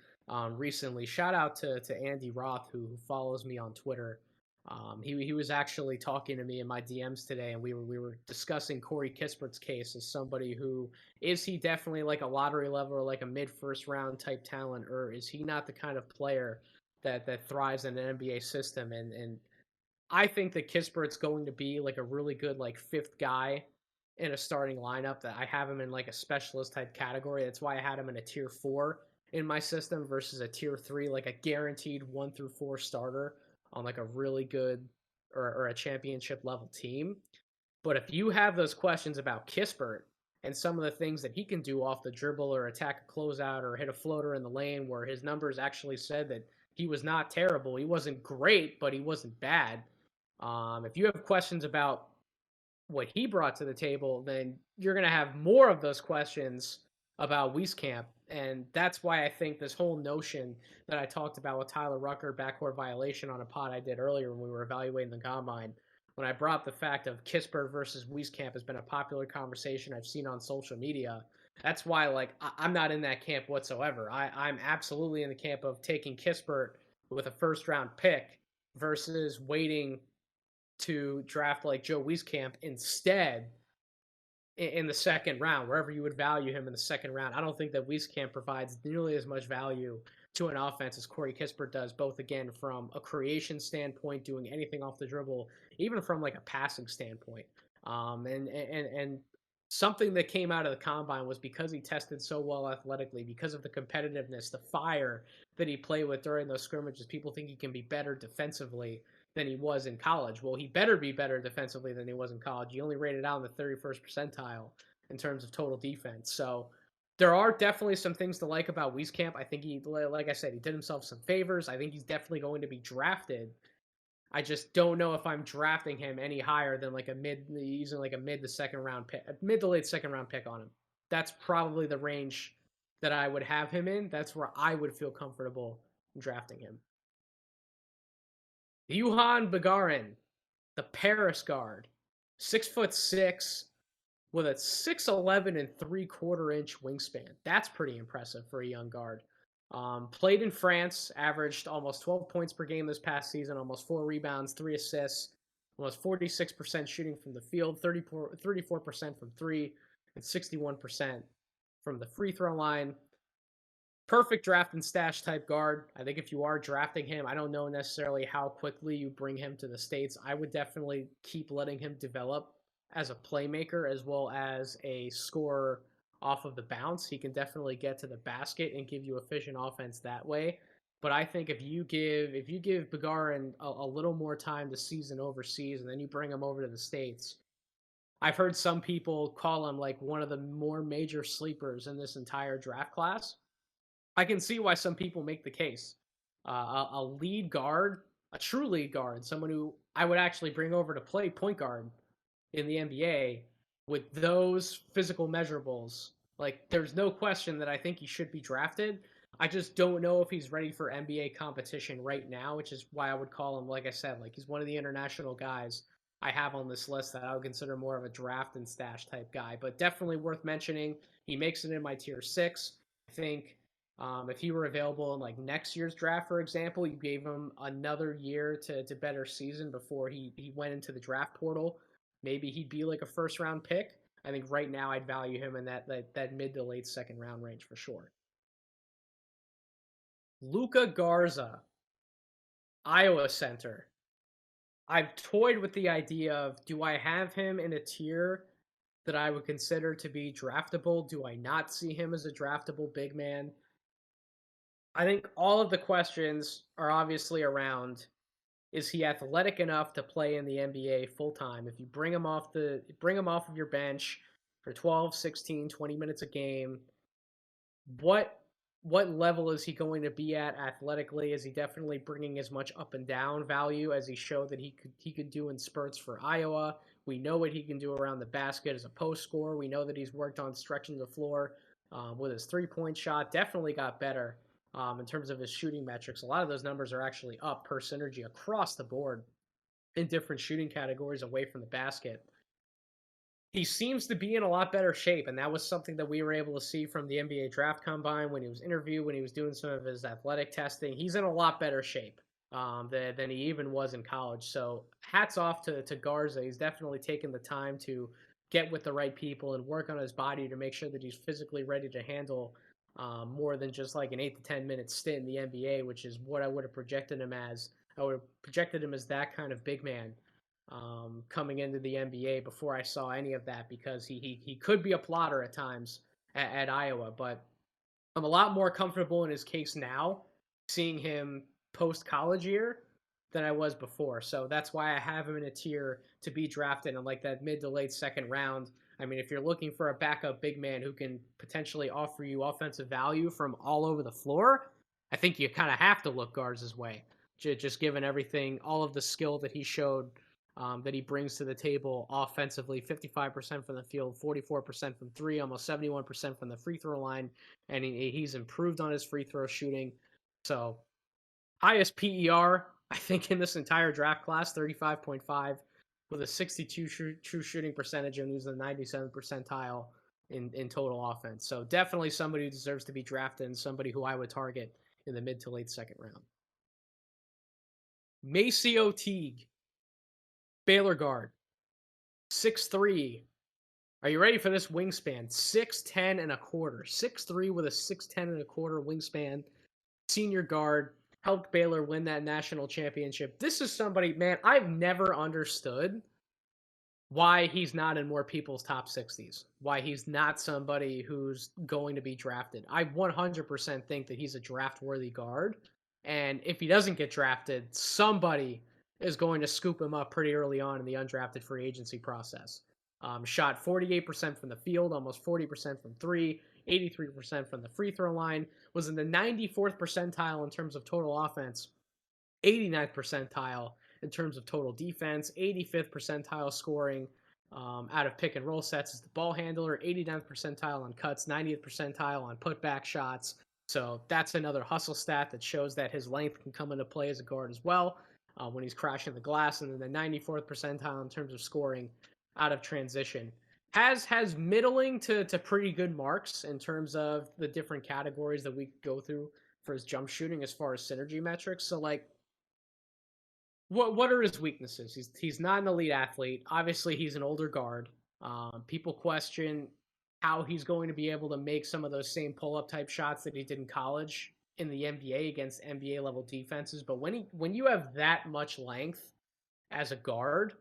recently. Shout out to Andy Roth, who follows me on Twitter. He was actually talking to me in my DMs today, and we were discussing Corey Kispert's case as somebody who, is he definitely like a lottery level or like a mid first round type talent, or is he not the kind of player that thrives in an NBA system? And I think that Kispert's going to be like a really good like fifth guy in a starting lineup. That I have him in like a specialist type category. That's why I had him in a tier 4 in my system versus a tier 3, like a guaranteed 1 through 4 starter on like a really good or a championship level team. But if you have those questions about Kispert and some of the things that he can do off the dribble or attack a closeout or hit a floater in the lane, where his numbers actually said that he was not terrible, he wasn't great, but he wasn't bad. If you have questions about what he brought to the table, then you're going to have more of those questions about Wieskamp. And that's why I think this whole notion that I talked about with Tyler Rucker, backcourt violation on a pod I did earlier when we were evaluating the combine, when I brought up the fact of Kispert versus Wieskamp has been a popular conversation I've seen on social media. That's why, like, I'm not in that camp whatsoever. I'm absolutely in the camp of taking Kispert with a first-round pick versus waiting to draft like Joe Wieskamp instead in the second round, wherever you would value him in the second round. I don't think that Wieskamp provides nearly as much value to an offense as Corey Kispert does, both again from a creation standpoint, doing anything off the dribble, even from like a passing standpoint. And something that came out of the combine was because he tested so well athletically, because of the competitiveness, the fire that he played with during those scrimmages. People think he can be better defensively than he was in college. Well, he better be better defensively than he was in college. He only rated out in the 31st percentile in terms of total defense. So there are definitely some things to like about Wieskamp. I think he, like I said, he did himself some favors. I think he's definitely going to be drafted. I just don't know if I'm drafting him any higher than like using like a mid to second round pick, mid to late second round pick on him. That's probably the range that I would have him in. That's where I would feel comfortable drafting him. Johann Bagarin, the Paris guard, 6'6", with a 6'11" and 3/4 inch wingspan. That's pretty impressive for a young guard. Played in France, averaged almost 12 points per game this past season, almost 4 rebounds, 3 assists, almost 46% shooting from the field, 34% from three, and 61% from the free throw line. Perfect draft and stash type guard. I think if you are drafting him, I don't know necessarily how quickly you bring him to the States. I would definitely keep letting him develop as a playmaker as well as a scorer off of the bounce. He can definitely get to the basket and give you efficient offense that way. But I think if you give Bagarin a little more time to season overseas and then you bring him over to the States, I've heard some people call him like one of the more major sleepers in this entire draft class. I can see why some people make the case. A lead guard, a true lead guard, someone who I would actually bring over to play point guard in the NBA with those physical measurables. Like, there's no question that I think he should be drafted. I just don't know if he's ready for NBA competition right now, which is why I would call him, like I said, like he's one of the international guys I have on this list that I would consider more of a draft and stash type guy. But definitely worth mentioning. He makes it in my tier 6. I think if he were available in like next year's draft, for example, you gave him another year to better season before he went into the draft portal. Maybe he'd be like a first round pick. I think right now I'd value him in that mid to late second round range for sure. Luca Garza, Iowa center. I've toyed with the idea of, do I have him in a tier that I would consider to be draftable? Do I not see him as a draftable big man? I think all of the questions are obviously around, is he athletic enough to play in the NBA full time? If you bring him off of your bench for 12, 16, 20 minutes a game, what level is he going to be at athletically? Is he definitely bringing as much up and down value as he showed that he could do in spurts for Iowa? We know what he can do around the basket as a post scorer. We know that he's worked on stretching the floor with his 3-point shot. Definitely got better in terms of his shooting metrics. A lot of those numbers are actually up per synergy across the board in different shooting categories away from the basket. He seems to be in a lot better shape, and that was something that we were able to see from the NBA Draft Combine when he was interviewed, when he was doing some of his athletic testing. He's in a lot better shape than he even was in college. So hats off to Garza. He's definitely taken the time to get with the right people and work on his body to make sure that he's physically ready to handle more than just like an 8 to 10 minute stint in the NBA, which is what I would have projected him as. I would have projected him as that kind of big man coming into the NBA before I saw any of that, because he could be a plotter at times at Iowa, but I'm a lot more comfortable in his case now, seeing him post college year than I was before. So that's why I have him in a tier to be drafted in like that mid to late second round. I mean, if you're looking for a backup big man who can potentially offer you offensive value from all over the floor, I think you kind of have to look Garza's way, just given everything, all of the skill that he showed, that he brings to the table offensively. 55% from the field, 44% from three, almost 71% from the free throw line, and he's improved on his free throw shooting. So highest PER, I think, in this entire draft class, 35.5, with a 62 true shooting percentage, and he's the 97th percentile in total offense. So definitely somebody who deserves to be drafted and somebody who I would target in the mid to late second round. Maceo Teague, Baylor guard, 6'3". Are you ready for this wingspan? 6'10 and a quarter. 6'3 with a 6'10 and a quarter wingspan. senior guard, helped Baylor win that national championship. This is somebody, man, I've never understood why he's not in more people's top 60s, why he's not somebody who's going to be drafted. I 100% think that he's a draft worthy guard. And if he doesn't get drafted, somebody is going to scoop him up pretty early on in the undrafted free agency process. Shot 48% from the field, almost 40% from three, 83% from the free throw line, was in the 94th percentile in terms of total offense, 89th percentile in terms of total defense, 85th percentile scoring out of pick and roll sets as the ball handler, 89th percentile on cuts, 90th percentile on putback shots. So that's another hustle stat that shows that his length can come into play as a guard as well when he's crashing the glass. And then the 94th percentile in terms of scoring out of transition. Has middling to pretty good marks in terms of the different categories that we go through for his jump shooting as far as synergy metrics. So like, what are his weaknesses? He's not an elite athlete. Obviously, he's an older guard. People question how he's going to be able to make some of those same pull up type shots that he did in college in the NBA against NBA level defenses. But when you have that much length as a guard,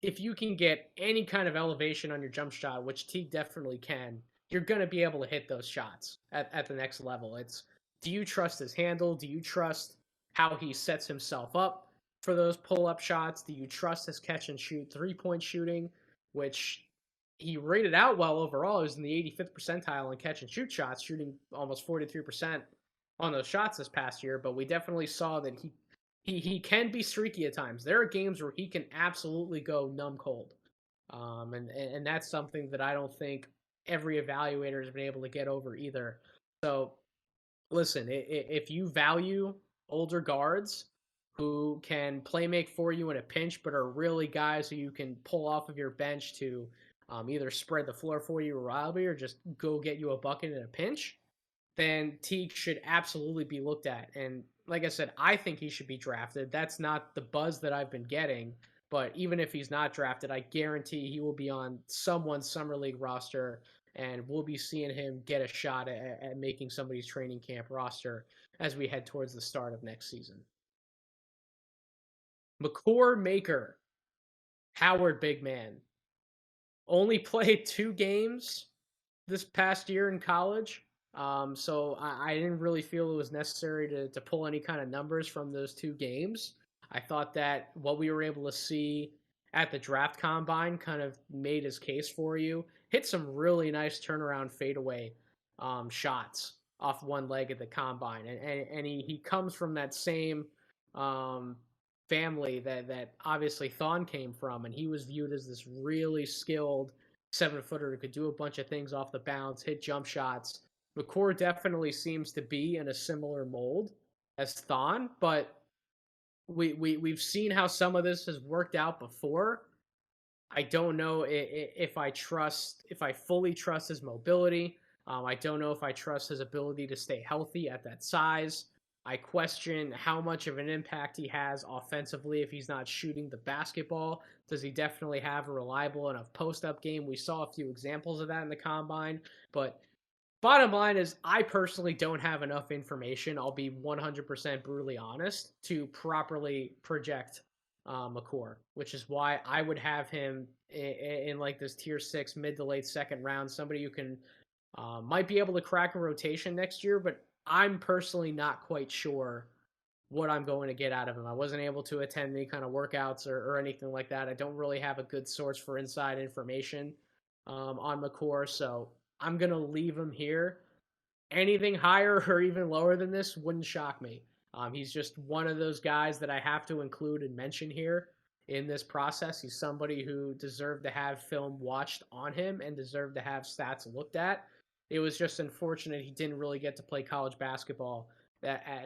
if you can get any kind of elevation on your jump shot, which Teague definitely can, you're going to be able to hit those shots at the next level. It's, do you trust his handle? Do you trust how he sets himself up for those pull-up shots? Do you trust his catch and shoot three-point shooting, which he rated out well overall? He was in the 85th percentile in catch and shoot shots, shooting almost 43% on those shots this past year. But we definitely saw that he can be streaky at times. There are games where he can absolutely go numb cold. And that's something that I don't think every evaluator has been able to get over either. So listen, if you value older guards who can play make for you in a pinch, but are really guys who you can pull off of your bench to either spread the floor for you reliably or just go get you a bucket in a pinch, then Teague should absolutely be looked at. And like I said, I think he should be drafted. That's not the buzz that I've been getting. But even if he's not drafted, I guarantee he will be on someone's summer league roster, and we'll be seeing him get a shot at making somebody's training camp roster as we head towards the start of next season. McCore Maker, Howard big man, only played 2 games this past year in college. So I didn't really feel it was necessary to pull any kind of numbers from those 2 games. I thought that what we were able to see at the draft combine kind of made his case for you. Hit some really nice turnaround fadeaway shots off one leg at the combine. And he comes from that same family that obviously Thon came from, and he was viewed as this really skilled 7-footer who could do a bunch of things off the bounce, hit jump shots. McCore definitely seems to be in a similar mold as Thon, but we've seen how some of this has worked out before. I don't know if I fully trust his mobility. I don't know if I trust his ability to stay healthy at that size. I question how much of an impact he has offensively if he's not shooting the basketball. Does he definitely have a reliable enough post-up game? We saw a few examples of that in the combine, but bottom line is I personally don't have enough information, I'll be 100% brutally honest, to properly project McCore, which is why I would have him in like this tier 6 mid to late second round, somebody who can might be able to crack a rotation next year, but I'm personally not quite sure what I'm going to get out of him. I wasn't able to attend any kind of workouts or anything like that. I don't really have a good source for inside information on McCore, so I'm going to leave him here. Anything higher or even lower than this wouldn't shock me. He's just one of those guys that I have to include and mention here in this process. He's somebody who deserved to have film watched on him and deserved to have stats looked at. It was just unfortunate he didn't really get to play college basketball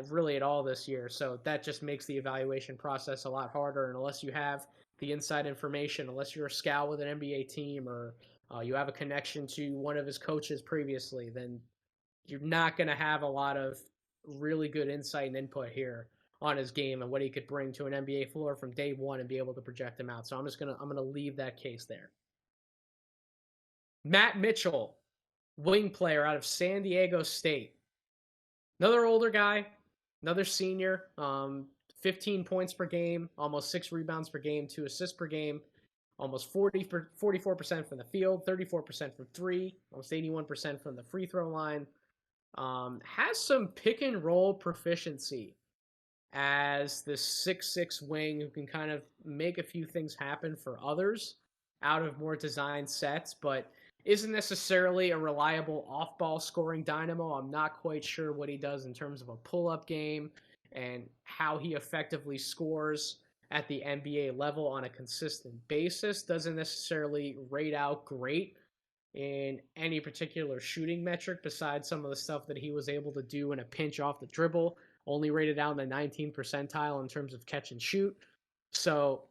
really at all this year. So that just makes the evaluation process a lot harder. And unless you have the inside information, unless you're a scout with an NBA team or you have a connection to one of his coaches previously, then you're not going to have a lot of really good insight and input here on his game and what he could bring to an NBA floor from day one and be able to project him out. So I'm going to leave that case there. Matt Mitchell, wing player out of San Diego State. Another older guy, another senior, 15 points per game, almost 6 rebounds per game, 2 assists per game, almost 44% from the field, 34% from three, almost 81% from the free throw line. Has some pick and roll proficiency as this 6'6" wing who can kind of make a few things happen for others out of more designed sets, but isn't necessarily a reliable off-ball scoring dynamo. I'm not quite sure what he does in terms of a pull-up game and how he effectively scores at the NBA level on a consistent basis. Doesn't necessarily rate out great in any particular shooting metric besides some of the stuff that he was able to do in a pinch off the dribble, only rated out in the 19th percentile in terms of catch and shoot. So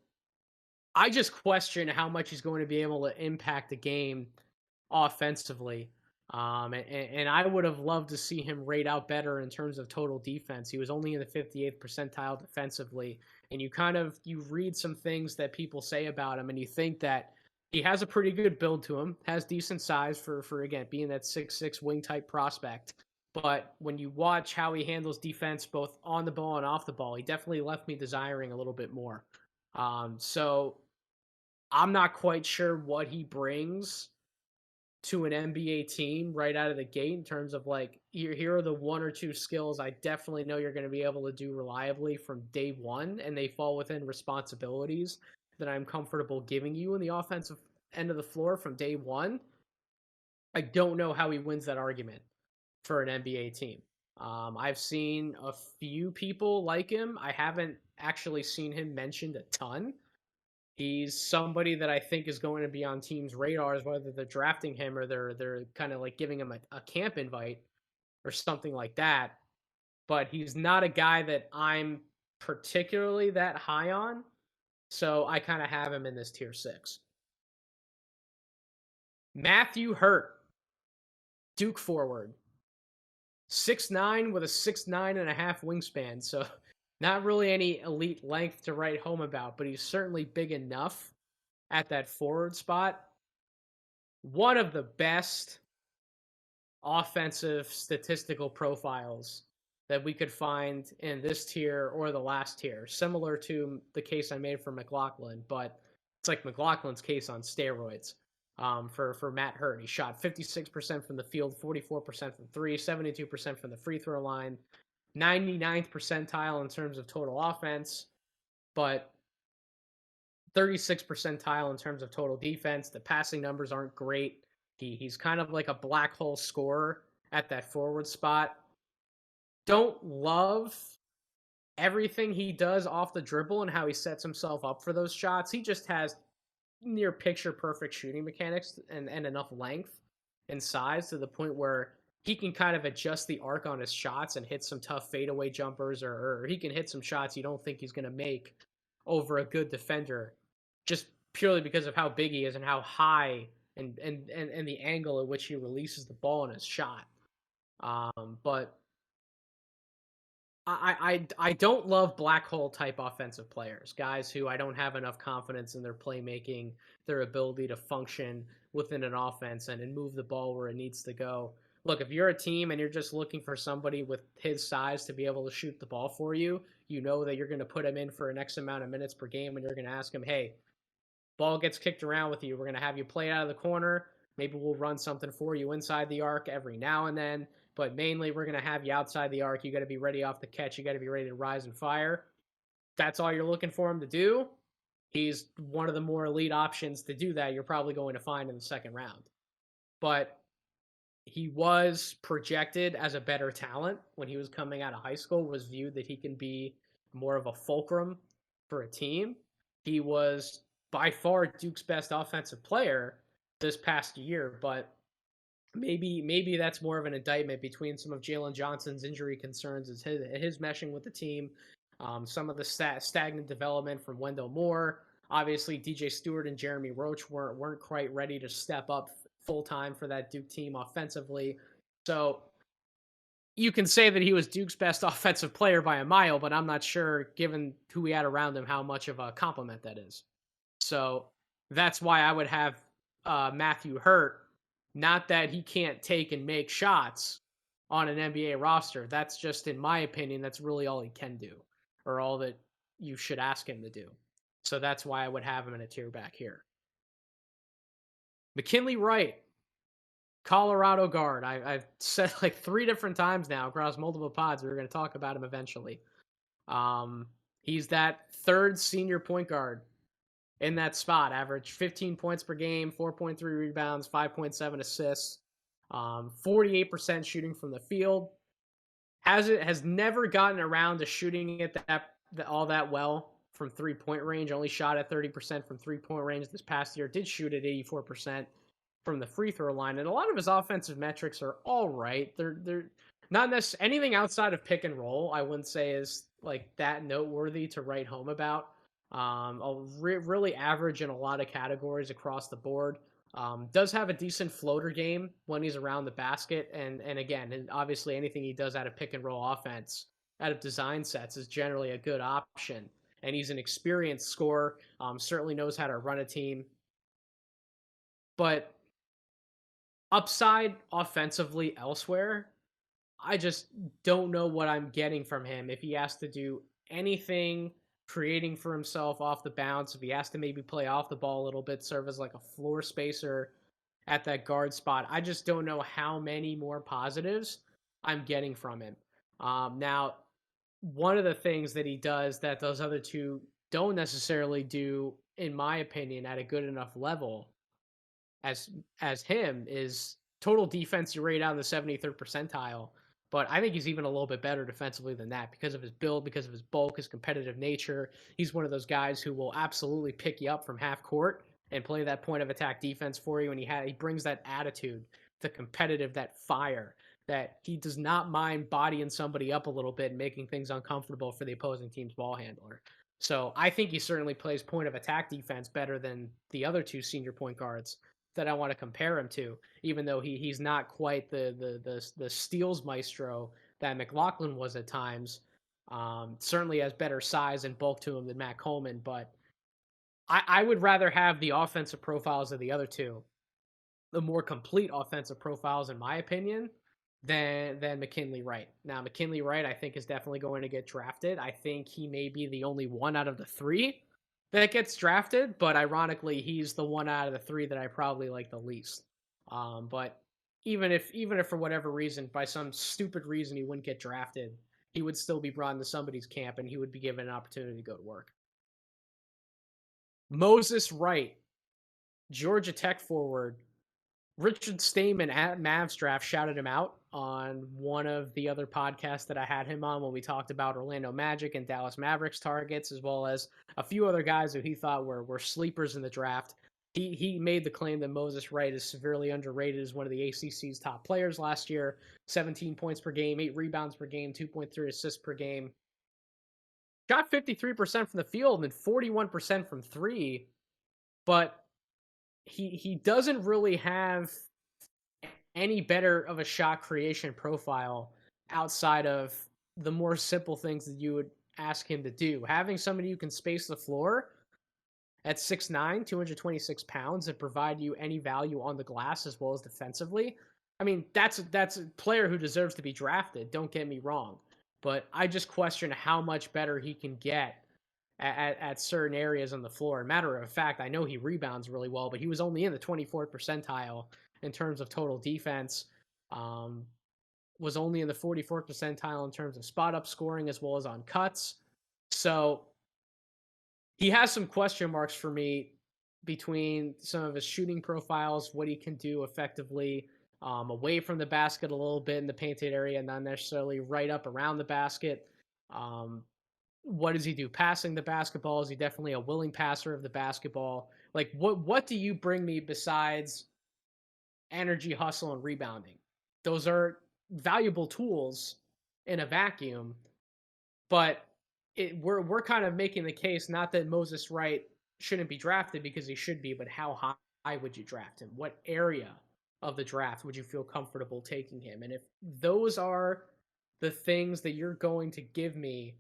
I just question how much he's going to be able to impact the game offensively. And I would have loved to see him rate out better in terms of total defense. He was only in the 58th percentile defensively. And you read some things that people say about him and you think that he has a pretty good build to him, has decent size for again, being that 6'6" wing type prospect. But when you watch how he handles defense both on the ball and off the ball, he definitely left me desiring a little bit more. So I'm not quite sure what he brings to an NBA team right out of the gate in terms of like, here are the one or two skills I definitely know you're going to be able to do reliably from day one, and they fall within responsibilities that I'm comfortable giving you in the offensive end of the floor from day one. I don't know how he wins that argument for an NBA team. I've seen a few people like him. I haven't actually seen him mentioned a ton. He's somebody that I think is going to be on teams' radars, whether they're drafting him or they're kind of like giving him a camp invite or something like that. But he's not a guy that I'm particularly that high on. So I kind of have him in this tier 6. Matthew Hurt, Duke forward. 6'9" with a 6'9.5" wingspan. So not really any elite length to write home about, but he's certainly big enough at that forward spot. One of the best offensive statistical profiles that we could find in this tier or the last tier, similar to the case I made for Mclaughlin, but it's like McLaughlin's case on steroids. For Matt Hurt, he shot 56% from the field, 44% from three, 72% from the free throw line, 99th percentile in terms of total offense, but 36th percentile in terms of total defense. The passing numbers aren't great. He's kind of like a black hole scorer at that forward spot. Don't love everything he does off the dribble and how he sets himself up for those shots. He just has near picture perfect shooting mechanics and enough length and size to the point where he can kind of adjust the arc on his shots and hit some tough fadeaway jumpers, or he can hit some shots you don't think he's going to make over a good defender just purely because of how big he is and how high and the angle at which he releases the ball in his shot. But I don't love black hole type offensive players, guys who I don't have enough confidence in their playmaking, their ability to function within an offense and move the ball where it needs to go. Look, if you're a team and you're just looking for somebody with his size to be able to shoot the ball for you, you know that you're going to put him in for an X amount of minutes per game and you're going to ask him, hey, ball gets kicked around with you. We're going to have you play out of the corner. Maybe we'll run something for you inside the arc every now and then. But mainly, we're going to have you outside the arc. You got to be ready off the catch. You got to be ready to rise and fire. That's all you're looking for him to do. He's one of the more elite options to do that you're probably going to find in the second round. But he was projected as a better talent when he was coming out of high school, was viewed that he can be more of a fulcrum for a team. He was by far Duke's best offensive player this past year, but maybe that's more of an indictment between some of Jalen Johnson's injury concerns, as his meshing with the team, some of the stagnant development from Wendell Moore. Obviously, DJ Steward and Jeremy Roach weren't quite ready to step up full time for that Duke team offensively. So you can say that he was Duke's best offensive player by a mile, but I'm not sure, given who he had around him, how much of a compliment that is. So that's why I would have Matthew Hurt. Not that he can't take and make shots, on an NBA roster. That's just, in my opinion, that's really all he can do, or all that you should ask him to do. So that's why I would have him in a tier back here. McKinley Wright, Colorado guard. I've said like 3 different times now across multiple pods we were going to talk about him eventually. He's that third senior point guard in that spot. Averaged 15 points per game, 4.3 rebounds, 5.7 assists, 48% shooting from the field. Has never gotten around to shooting it all that well from 3-point range. Only shot at 30% from 3-point range this past year. Did shoot at 84% from the free throw line, and a lot of his offensive metrics are all right. They're not necessarily anything outside of pick and roll. I wouldn't say is like that noteworthy to write home about. Really average in a lot of categories across the board. Does have a decent floater game when he's around the basket, and again, obviously anything he does out of pick and roll offense, out of design sets, is generally a good option. And he's an experienced scorer. Certainly knows how to run a team, but upside offensively elsewhere, I just don't know what I'm getting from him. If he has to do anything creating for himself off the bounce, if he has to maybe play off the ball a little bit, serve as like a floor spacer at that guard spot, I just don't know how many more positives I'm getting from him. Now, one of the things that he does that those other two don't necessarily do, in my opinion, at a good enough level as him, is total defense rate out in the 73rd percentile. But I think he's even a little bit better defensively than that because of his build, because of his bulk, his competitive nature. He's one of those guys who will absolutely pick you up from half court and play that point of attack defense for you. And he brings that attitude, the competitive, that fire, that he does not mind bodying somebody up a little bit and making things uncomfortable for the opposing team's ball handler. So I think he certainly plays point of attack defense better than the other two senior point guards that I want to compare him to, even though he's not quite the steals maestro that Mclaughlin was at times. Certainly has better size and bulk to him than Matt Coleman, but I would rather have the offensive profiles of the other two, the more complete offensive profiles, in my opinion, than McKinley Wright. Now, McKinley Wright, I think, is definitely going to get drafted. I think he may be the only one out of the 3 that gets drafted, but ironically, he's the one out of the 3 that I probably like the least. But even if for whatever reason, by some stupid reason, he wouldn't get drafted, he would still be brought into somebody's camp and he would be given an opportunity to go to work. Moses Wright, Georgia Tech forward. Richard Staman at Mavs Draft shouted him out on one of the other podcasts that I had him on when we talked about Orlando Magic and Dallas Mavericks targets, as well as a few other guys who he thought were sleepers in the draft. He made the claim that Moses Wright is severely underrated as one of the ACC's top players last year. 17 points per game, 8 rebounds per game, 2.3 assists per game. Shot 53% from the field and 41% from 3, but he doesn't really have any better of a shot creation profile outside of the more simple things that you would ask him to do. Having somebody who can space the floor at 6'9", 226 pounds, and provide you any value on the glass as well as defensively, I mean, that's a player who deserves to be drafted, don't get me wrong. But I just question how much better he can get at certain areas on the floor. Matter of fact, I know he rebounds really well, but he was only in the 24th percentile in terms of total defense. Was only in the 44th percentile in terms of spot up scoring as well as on cuts. So he has some question marks for me between some of his shooting profiles, what he can do effectively away from the basket a little bit in the painted area, not necessarily right up around the basket. What does he do passing the basketball? Is he definitely a willing passer of the basketball? Like, what do you bring me besides energy, hustle, and rebounding? Those are valuable tools in a vacuum, but we're kind of making the case, not that Moses Wright shouldn't be drafted, because he should be, but how high would you draft him? What area of the draft would you feel comfortable taking him? And if those are the things that you're going to give me,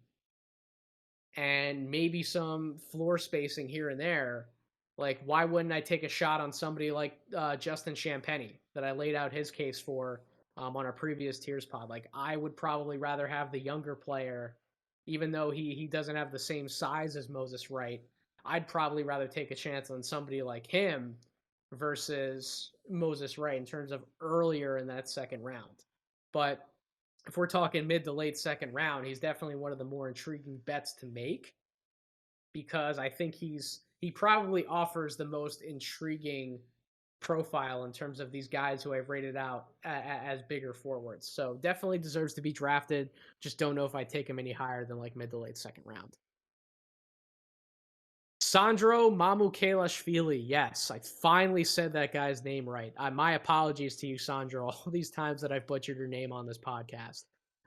and maybe some floor spacing here and there, like, why wouldn't I take a shot on somebody like Justin Champagnie that I laid out his case for on our previous tiers pod. Like, I would probably rather have the younger player, even though he doesn't have the same size as Moses Wright. I'd probably rather take a chance on somebody like him versus Moses Wright in terms of earlier in that second round. But if we're talking mid to late second round, he's definitely one of the more intriguing bets to make because I think he probably offers the most intriguing profile in terms of these guys who I've rated out as bigger forwards. So definitely deserves to be drafted. Just don't know if I take him any higher than like mid to late second round. Sandro Mamukelashvili. Yes, I finally said that guy's name right. My apologies to you, Sandro, all these times that I've butchered your name on this podcast.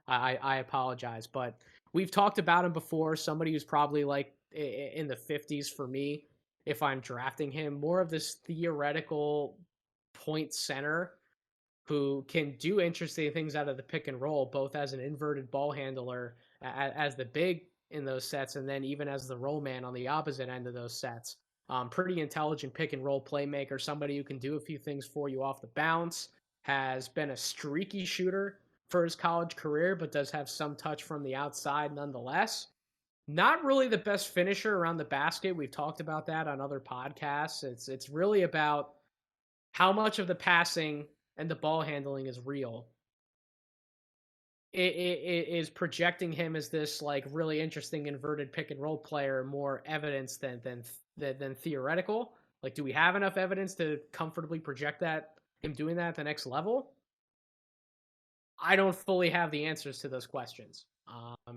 I apologize, but we've talked about him before. Somebody who's probably like in the 50s for me if I'm drafting him. More of this theoretical point center who can do interesting things out of the pick and roll, both as an inverted ball handler, as the big in those sets, and then even as the roll man on the opposite end of those sets. Pretty intelligent pick and roll playmaker, somebody who can do a few things for you off the bounce, has been a streaky shooter for his college career, but does have some touch from the outside nonetheless. Not really the best finisher around the basket. We've talked about that on other podcasts. It's really about how much of the passing and the ball handling is real. It is projecting him as this like really interesting inverted pick and roll player more evidence than theoretical. Like, do we have enough evidence to comfortably project that him doing that at the next level? I don't fully have the answers to those questions.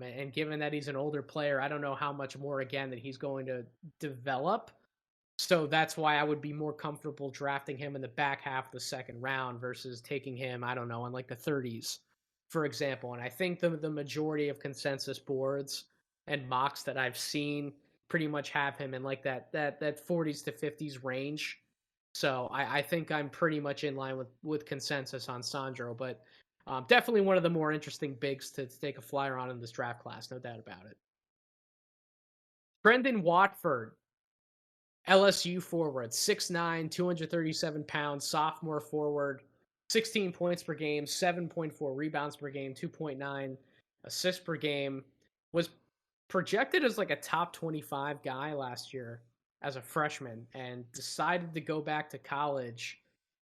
And given that he's an older player, I don't know how much more again that he's going to develop. So that's why I would be more comfortable drafting him in the back half of the second round versus taking him, I don't know, in like the 30s, for example. And I think the majority of consensus boards and mocks that I've seen pretty much have him in like that 40s to 50s range. So I think I'm pretty much in line with consensus on Sandro, but definitely one of the more interesting bigs to take a flyer on in this draft class, no doubt about it. Brendan Watford, LSU forward, 6'9", 237 pounds, sophomore forward, 16 points per game, 7.4 rebounds per game, 2.9 assists per game. Was projected as like a top 25 guy last year as a freshman and decided to go back to college,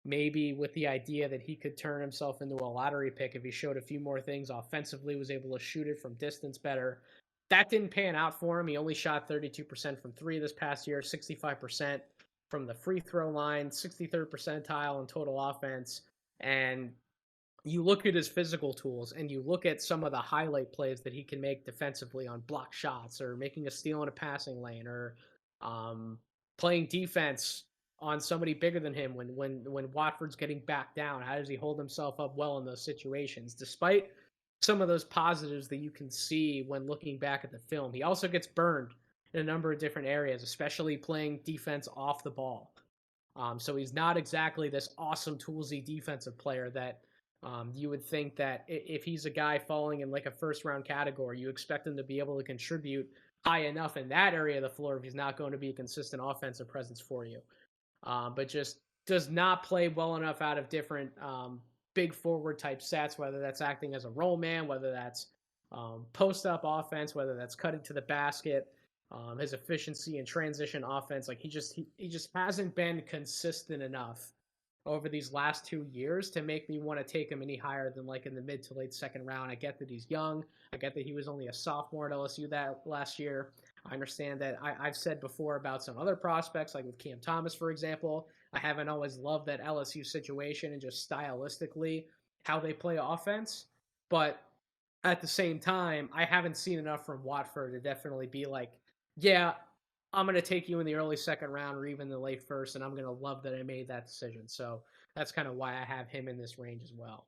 maybe with the idea that he could turn himself into a lottery pick if he showed a few more things offensively, was able to shoot it from distance better. That didn't pan out for him. He only shot 32% from three this past year, 65% from the free throw line, 63rd percentile in total offense. And you look at his physical tools and you look at some of the highlight plays that he can make defensively on block shots or making a steal in a passing lane or playing defense on somebody bigger than him when Watford's getting back down. How does he hold himself up well in those situations? Despite some of those positives that you can see when looking back at the film, he also gets burned in a number of different areas, especially playing defense off the ball. So he's not exactly this awesome toolsy defensive player that you would think that if he's a guy falling in like a first round category, you expect him to be able to contribute high enough in that area of the floor if he's not going to be a consistent offensive presence for you. But just does not play well enough out of different big forward type sets, whether that's acting as a roll man, whether that's post up offense, whether that's cutting to the basket, his efficiency and transition offense. Like he just hasn't been consistent enough over these last 2 years to make me want to take him any higher than like in the mid to late second round. I get that he's young. I get that he was only a sophomore at LSU that last year. I understand that I've said before about some other prospects, like with Cam Thomas, for example. I haven't always loved that LSU situation and just stylistically how they play offense. But at the same time, I haven't seen enough from Watford to definitely be like, yeah, I'm going to take you in the early second round or even the late first, and I'm going to love that I made that decision. So that's kind of why I have him in this range as well.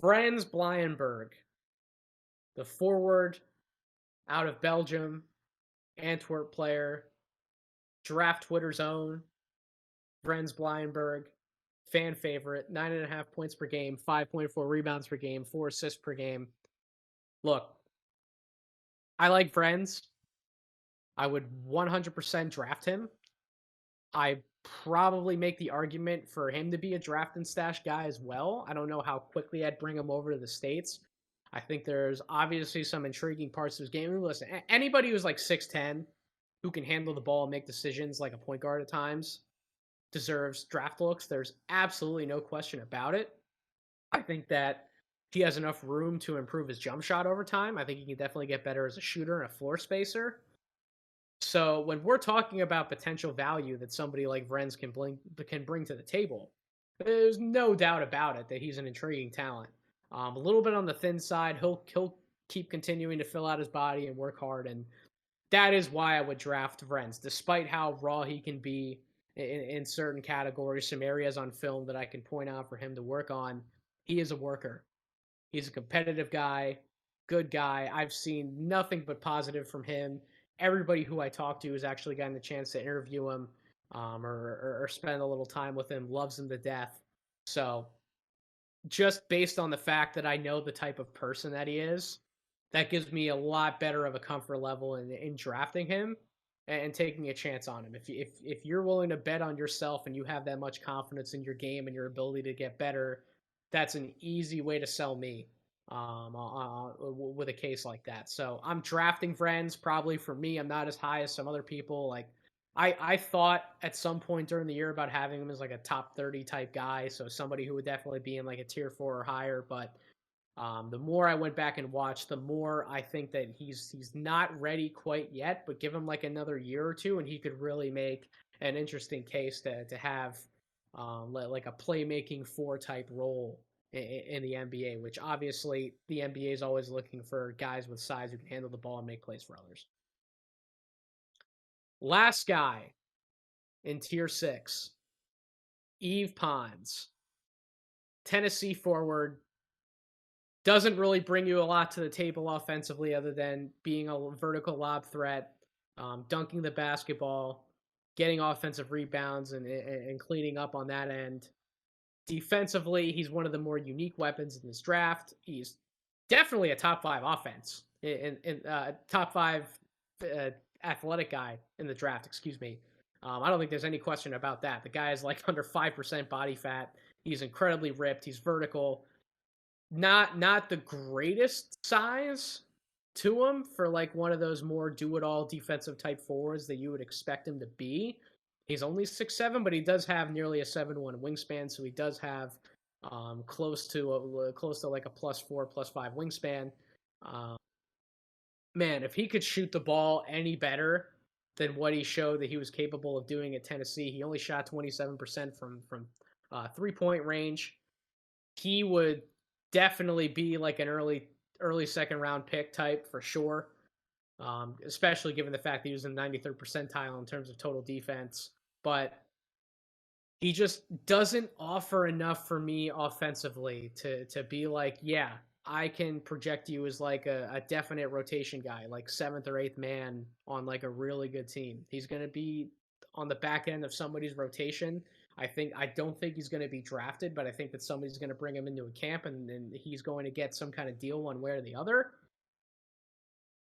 Frans Blijenberg, the forward out of Belgium, Antwerp player, draft Twitter's own, Frans Blijenberg, fan favorite, 9.5 points per game, 5.4 rebounds per game, 4 assists per game. Look, I like Frans. I would 100% draft him. I probably make the argument for him to be a draft and stash guy as well. I don't know how quickly I'd bring him over to the States. I think there's obviously some intriguing parts of his game. Listen, anybody who's like 6'10", who can handle the ball and make decisions like a point guard at times, deserves draft looks. There's absolutely no question about it. I think that he has enough room to improve his jump shot over time. I think he can definitely get better as a shooter and a floor spacer. So when we're talking about potential value that somebody like Vrenz can bring to the table, there's no doubt about it that he's an intriguing talent. A little bit on the thin side, he'll keep continuing to fill out his body and work hard, and that is why I would draft Vrenz, despite how raw he can be in certain categories, some areas on film that I can point out for him to work on. He is a worker. He's a competitive guy, good guy. I've seen nothing but positive from him. Everybody who I talk to has actually gotten the chance to interview him or spend a little time with him, loves him to death. So just based on the fact that I know the type of person that he is, that gives me a lot better of a comfort level in drafting him and taking a chance on him. If you're willing to bet on yourself and you have that much confidence in your game and your ability to get better, that's an easy way to sell me with a case like that. So I'm drafting Vrenz. Probably for me, I'm not as high as some other people. Like I thought at some point during the year about having him as like a top 30 type guy, so somebody who would definitely be in like a tier 4 or higher. But the more I went back and watched, the more I think that he's not ready quite yet. But give him like another year or two, and he could really make an interesting case to have like a playmaking 4 type role in the NBA. Which obviously the NBA is always looking for guys with size who can handle the ball and make plays for others. Last guy in tier 6, Yves Pons, Tennessee forward. Doesn't really bring you a lot to the table offensively other than being a vertical lob threat, dunking the basketball, getting offensive rebounds, and cleaning up on that end. Defensively, he's one of the more unique weapons in this draft. He's definitely a top 5 offense, in top 5 athletic guy in the draft, excuse me. I don't think there's any question about that. The guy is like under 5% body fat. He's incredibly ripped. He's vertical. Not the greatest size to him for like one of those more do-it-all defensive type forwards that you would expect him to be. He's only 6'7", but he does have nearly a 7'1" wingspan, so he does have close to like a +4, +5 wingspan. Man, if he could shoot the ball any better than what he showed that he was capable of doing at Tennessee, he only shot 27% from 3-point range. He would definitely be like an early second round pick type for sure. Especially given the fact that he was in the 93rd percentile in terms of total defense. But he just doesn't offer enough for me offensively to be like, yeah, I can project you as like a definite rotation guy, like 7th or 8th man on like a really good team. He's going to be on the back end of somebody's rotation. I don't think he's going to be drafted, but I think that somebody's going to bring him into a camp and he's going to get some kind of deal one way or the other.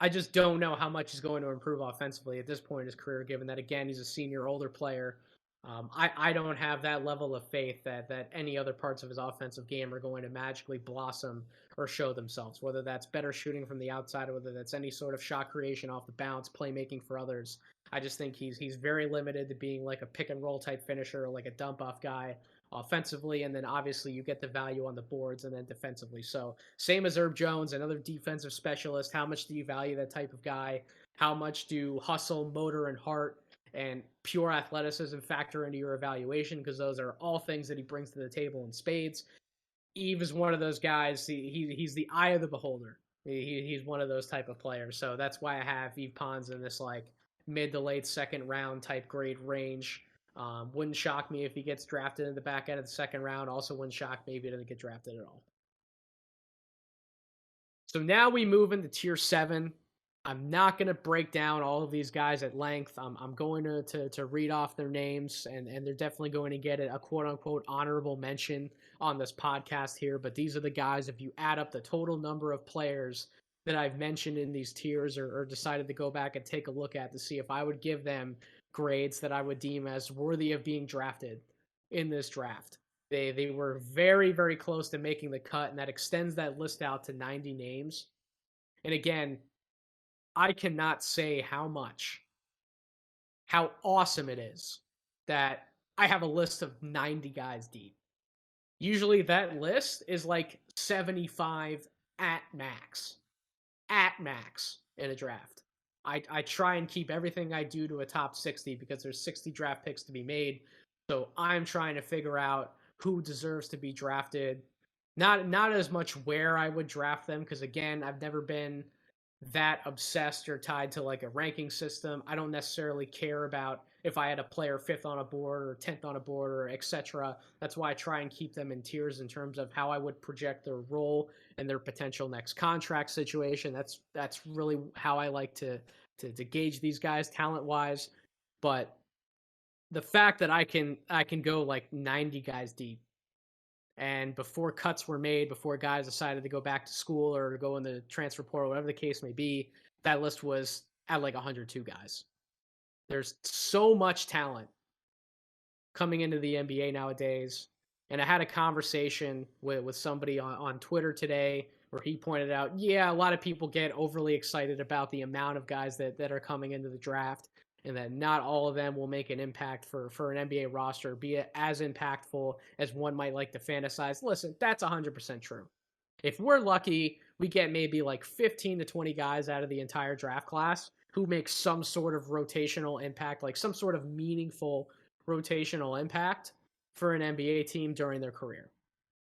I just don't know how much he's going to improve offensively at this point in his career, given that, again, he's a senior, older player. I don't have that level of faith that any other parts of his offensive game are going to magically blossom or show themselves, whether that's better shooting from the outside or whether that's any sort of shot creation off the bounce, playmaking for others. I just think he's very limited to being like a pick and roll type finisher or like a dump off guy offensively, and then obviously you get the value on the boards and then defensively. So same as Herb Jones, another defensive specialist. How much do you value that type of guy? How much do hustle, motor, and heart and pure athleticism factor into your evaluation? Because those are all things that he brings to the table in spades. Yves is one of those guys. He's the eye of the beholder. He's one of those type of players. So that's why I have Yves Pons in this like mid to late second round type grade range. Wouldn't shock me if he gets drafted in the back end of the second round. Also wouldn't shock me if he doesn't get drafted at all. So now we move into tier 7. I'm not going to break down all of these guys at length. I'm going to read off their names, and they're definitely going to get a quote-unquote honorable mention on this podcast here. But these are the guys, if you add up the total number of players that I've mentioned in these tiers or decided to go back and take a look at to see if I would give them grades that I would deem as worthy of being drafted in this draft. They were very, very close to making the cut, and that extends that list out to 90 names. And again, I cannot say how awesome it is that I have a list of 90 guys deep. Usually that list is like 75 at max. At max in a draft. I try and keep everything I do to a top 60 because there's 60 draft picks to be made. So I'm trying to figure out who deserves to be drafted. Not as much where I would draft them, because again, I've never been that obsessed or tied to like a ranking system. I don't necessarily care about if I had a player 5th on a board or 10th on a board or etc. That's why I try and keep them in tiers in terms of how I would project their role and their potential next contract situation. That's really how I like to gauge these guys talent wise. But the fact that I can go like 90 guys deep, and before cuts were made, before guys decided to go back to school or to go in the transfer portal, whatever the case may be, that list was at like 102 guys. There's so much talent coming into the NBA nowadays. And I had a conversation with somebody on Twitter today where he pointed out, yeah, a lot of people get overly excited about the amount of guys that are coming into the draft, and that not all of them will make an impact for an NBA roster, be it as impactful as one might like to fantasize. Listen, that's 100% true. If we're lucky, we get maybe like 15 to 20 guys out of the entire draft class who make some sort of rotational impact, like some sort of meaningful rotational impact for an NBA team during their career.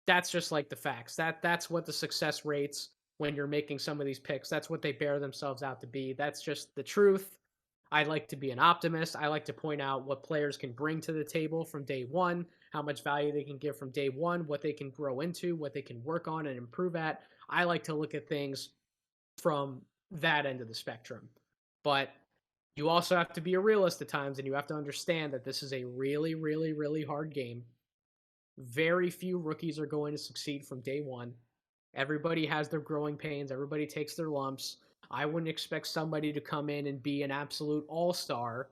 That's just like the facts. That's what the success rates when you're making some of these picks. That's what they bear themselves out to be. That's just the truth. I like to be an optimist. I like to point out what players can bring to the table from day one, how much value they can give from day one, what they can grow into, what they can work on and improve at. I like to look at things from that end of the spectrum. But you also have to be a realist at times, and you have to understand that this is a really, really, really hard game. Very few rookies are going to succeed from day one. Everybody has their growing pains. Everybody takes their lumps. I wouldn't expect somebody to come in and be an absolute all-star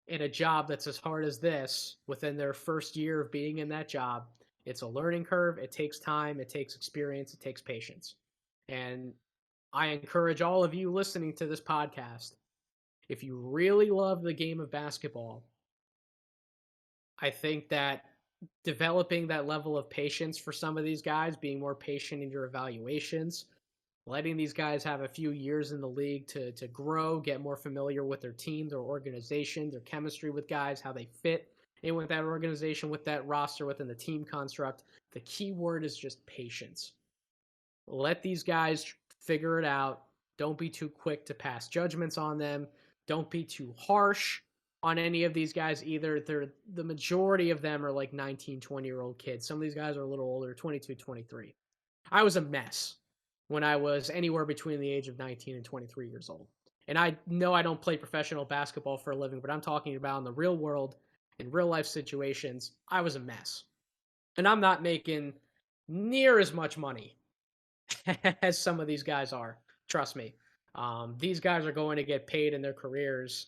in a job that's as hard as this within their first year of being in that job. It's a learning curve. It takes time. It takes experience. It takes patience. And I encourage all of you listening to this podcast, if you really love the game of basketball, I think that developing that level of patience for some of these guys, being more patient in your evaluations, letting these guys have a few years in the league to grow, get more familiar with their team, their organization, their chemistry with guys, how they fit in with that organization, with that roster, within the team construct. The key word is just patience. Let these guys figure it out. Don't be too quick to pass judgments on them. Don't be too harsh on any of these guys either. The majority of them are like 19, 20-year-old kids. Some of these guys are a little older, 22, 23. I was a mess when I was anywhere between the age of 19 and 23 years old. And I know I don't play professional basketball for a living, but I'm talking about in the real world, in real life situations, I was a mess. And I'm not making near as much money as some of these guys are. Trust me. These guys are going to get paid in their careers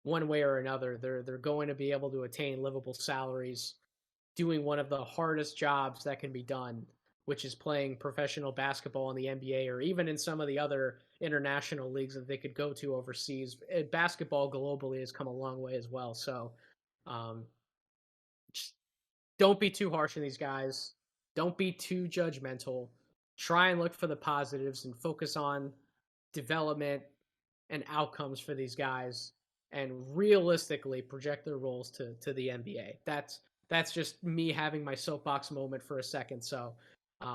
one way or another. They're going to be able to attain livable salaries doing one of the hardest jobs that can be done, which is playing professional basketball in the NBA or even in some of the other international leagues that they could go to overseas. Basketball globally has come a long way as well. So just don't be too harsh on these guys. Don't be too judgmental. Try and look for the positives and focus on development and outcomes for these guys, and realistically project their roles to the NBA. That's just me having my soapbox moment for a second. So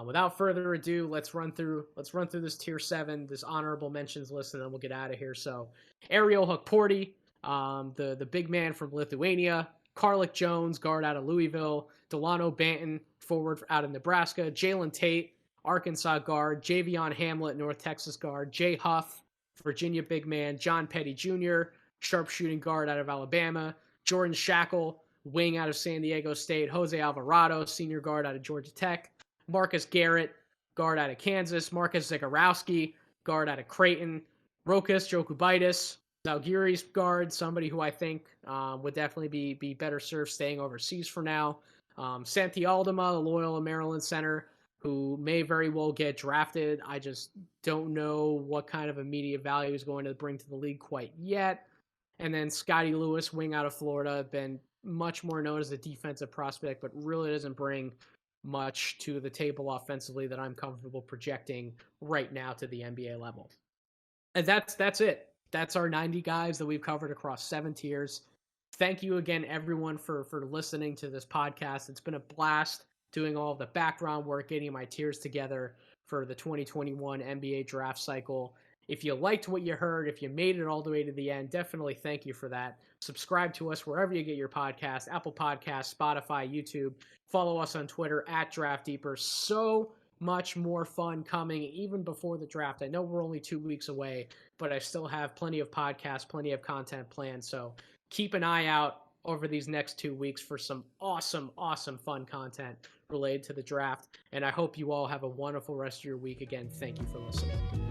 without further ado, let's run through this tier 7, this honorable mentions list, and then we'll get out of here. So Ariel Hukporti, the big man from Lithuania, Carlick Jones, guard out of Louisville, Delano Banton, forward out of Nebraska, Jalen Tate, Arkansas guard, Javion Hamlet, North Texas guard, Jay Huff, Virginia big man, John Petty Jr., sharpshooting guard out of Alabama, Jordan Shackle, wing out of San Diego State, Jose Alvarado, senior guard out of Georgia Tech, Marcus Garrett, guard out of Kansas, Marcus Zagorowski, guard out of Creighton, Rokas Jokubaitis, Zalgiris guard, somebody who I think would definitely be better served staying overseas for now. Santi Aldama, the Loyola Maryland center, who may very well get drafted. I just don't know what kind of immediate value he's going to bring to the league quite yet. And then Scotty Lewis, wing out of Florida, been much more known as a defensive prospect, but really doesn't bring much to the table offensively that I'm comfortable projecting right now to the NBA level. And that's it. That's our 90 guys that we've covered across 7 tiers. Thank you again, everyone, for listening to this podcast. It's been a blast doing all the background work, getting my tiers together for the 2021 NBA draft cycle. If you liked what you heard, if you made it all the way to the end, definitely thank you for that. Subscribe to us wherever you get your podcast, Apple Podcasts, Spotify, YouTube. Follow us on Twitter @DraftDeeper. So much more fun coming even before the draft. I know we're only 2 weeks away, but I still have plenty of podcasts, plenty of content planned. So keep an eye out over these next 2 weeks for some awesome, fun content related to the draft. And I hope you all have a wonderful rest of your week. Again, thank you for listening.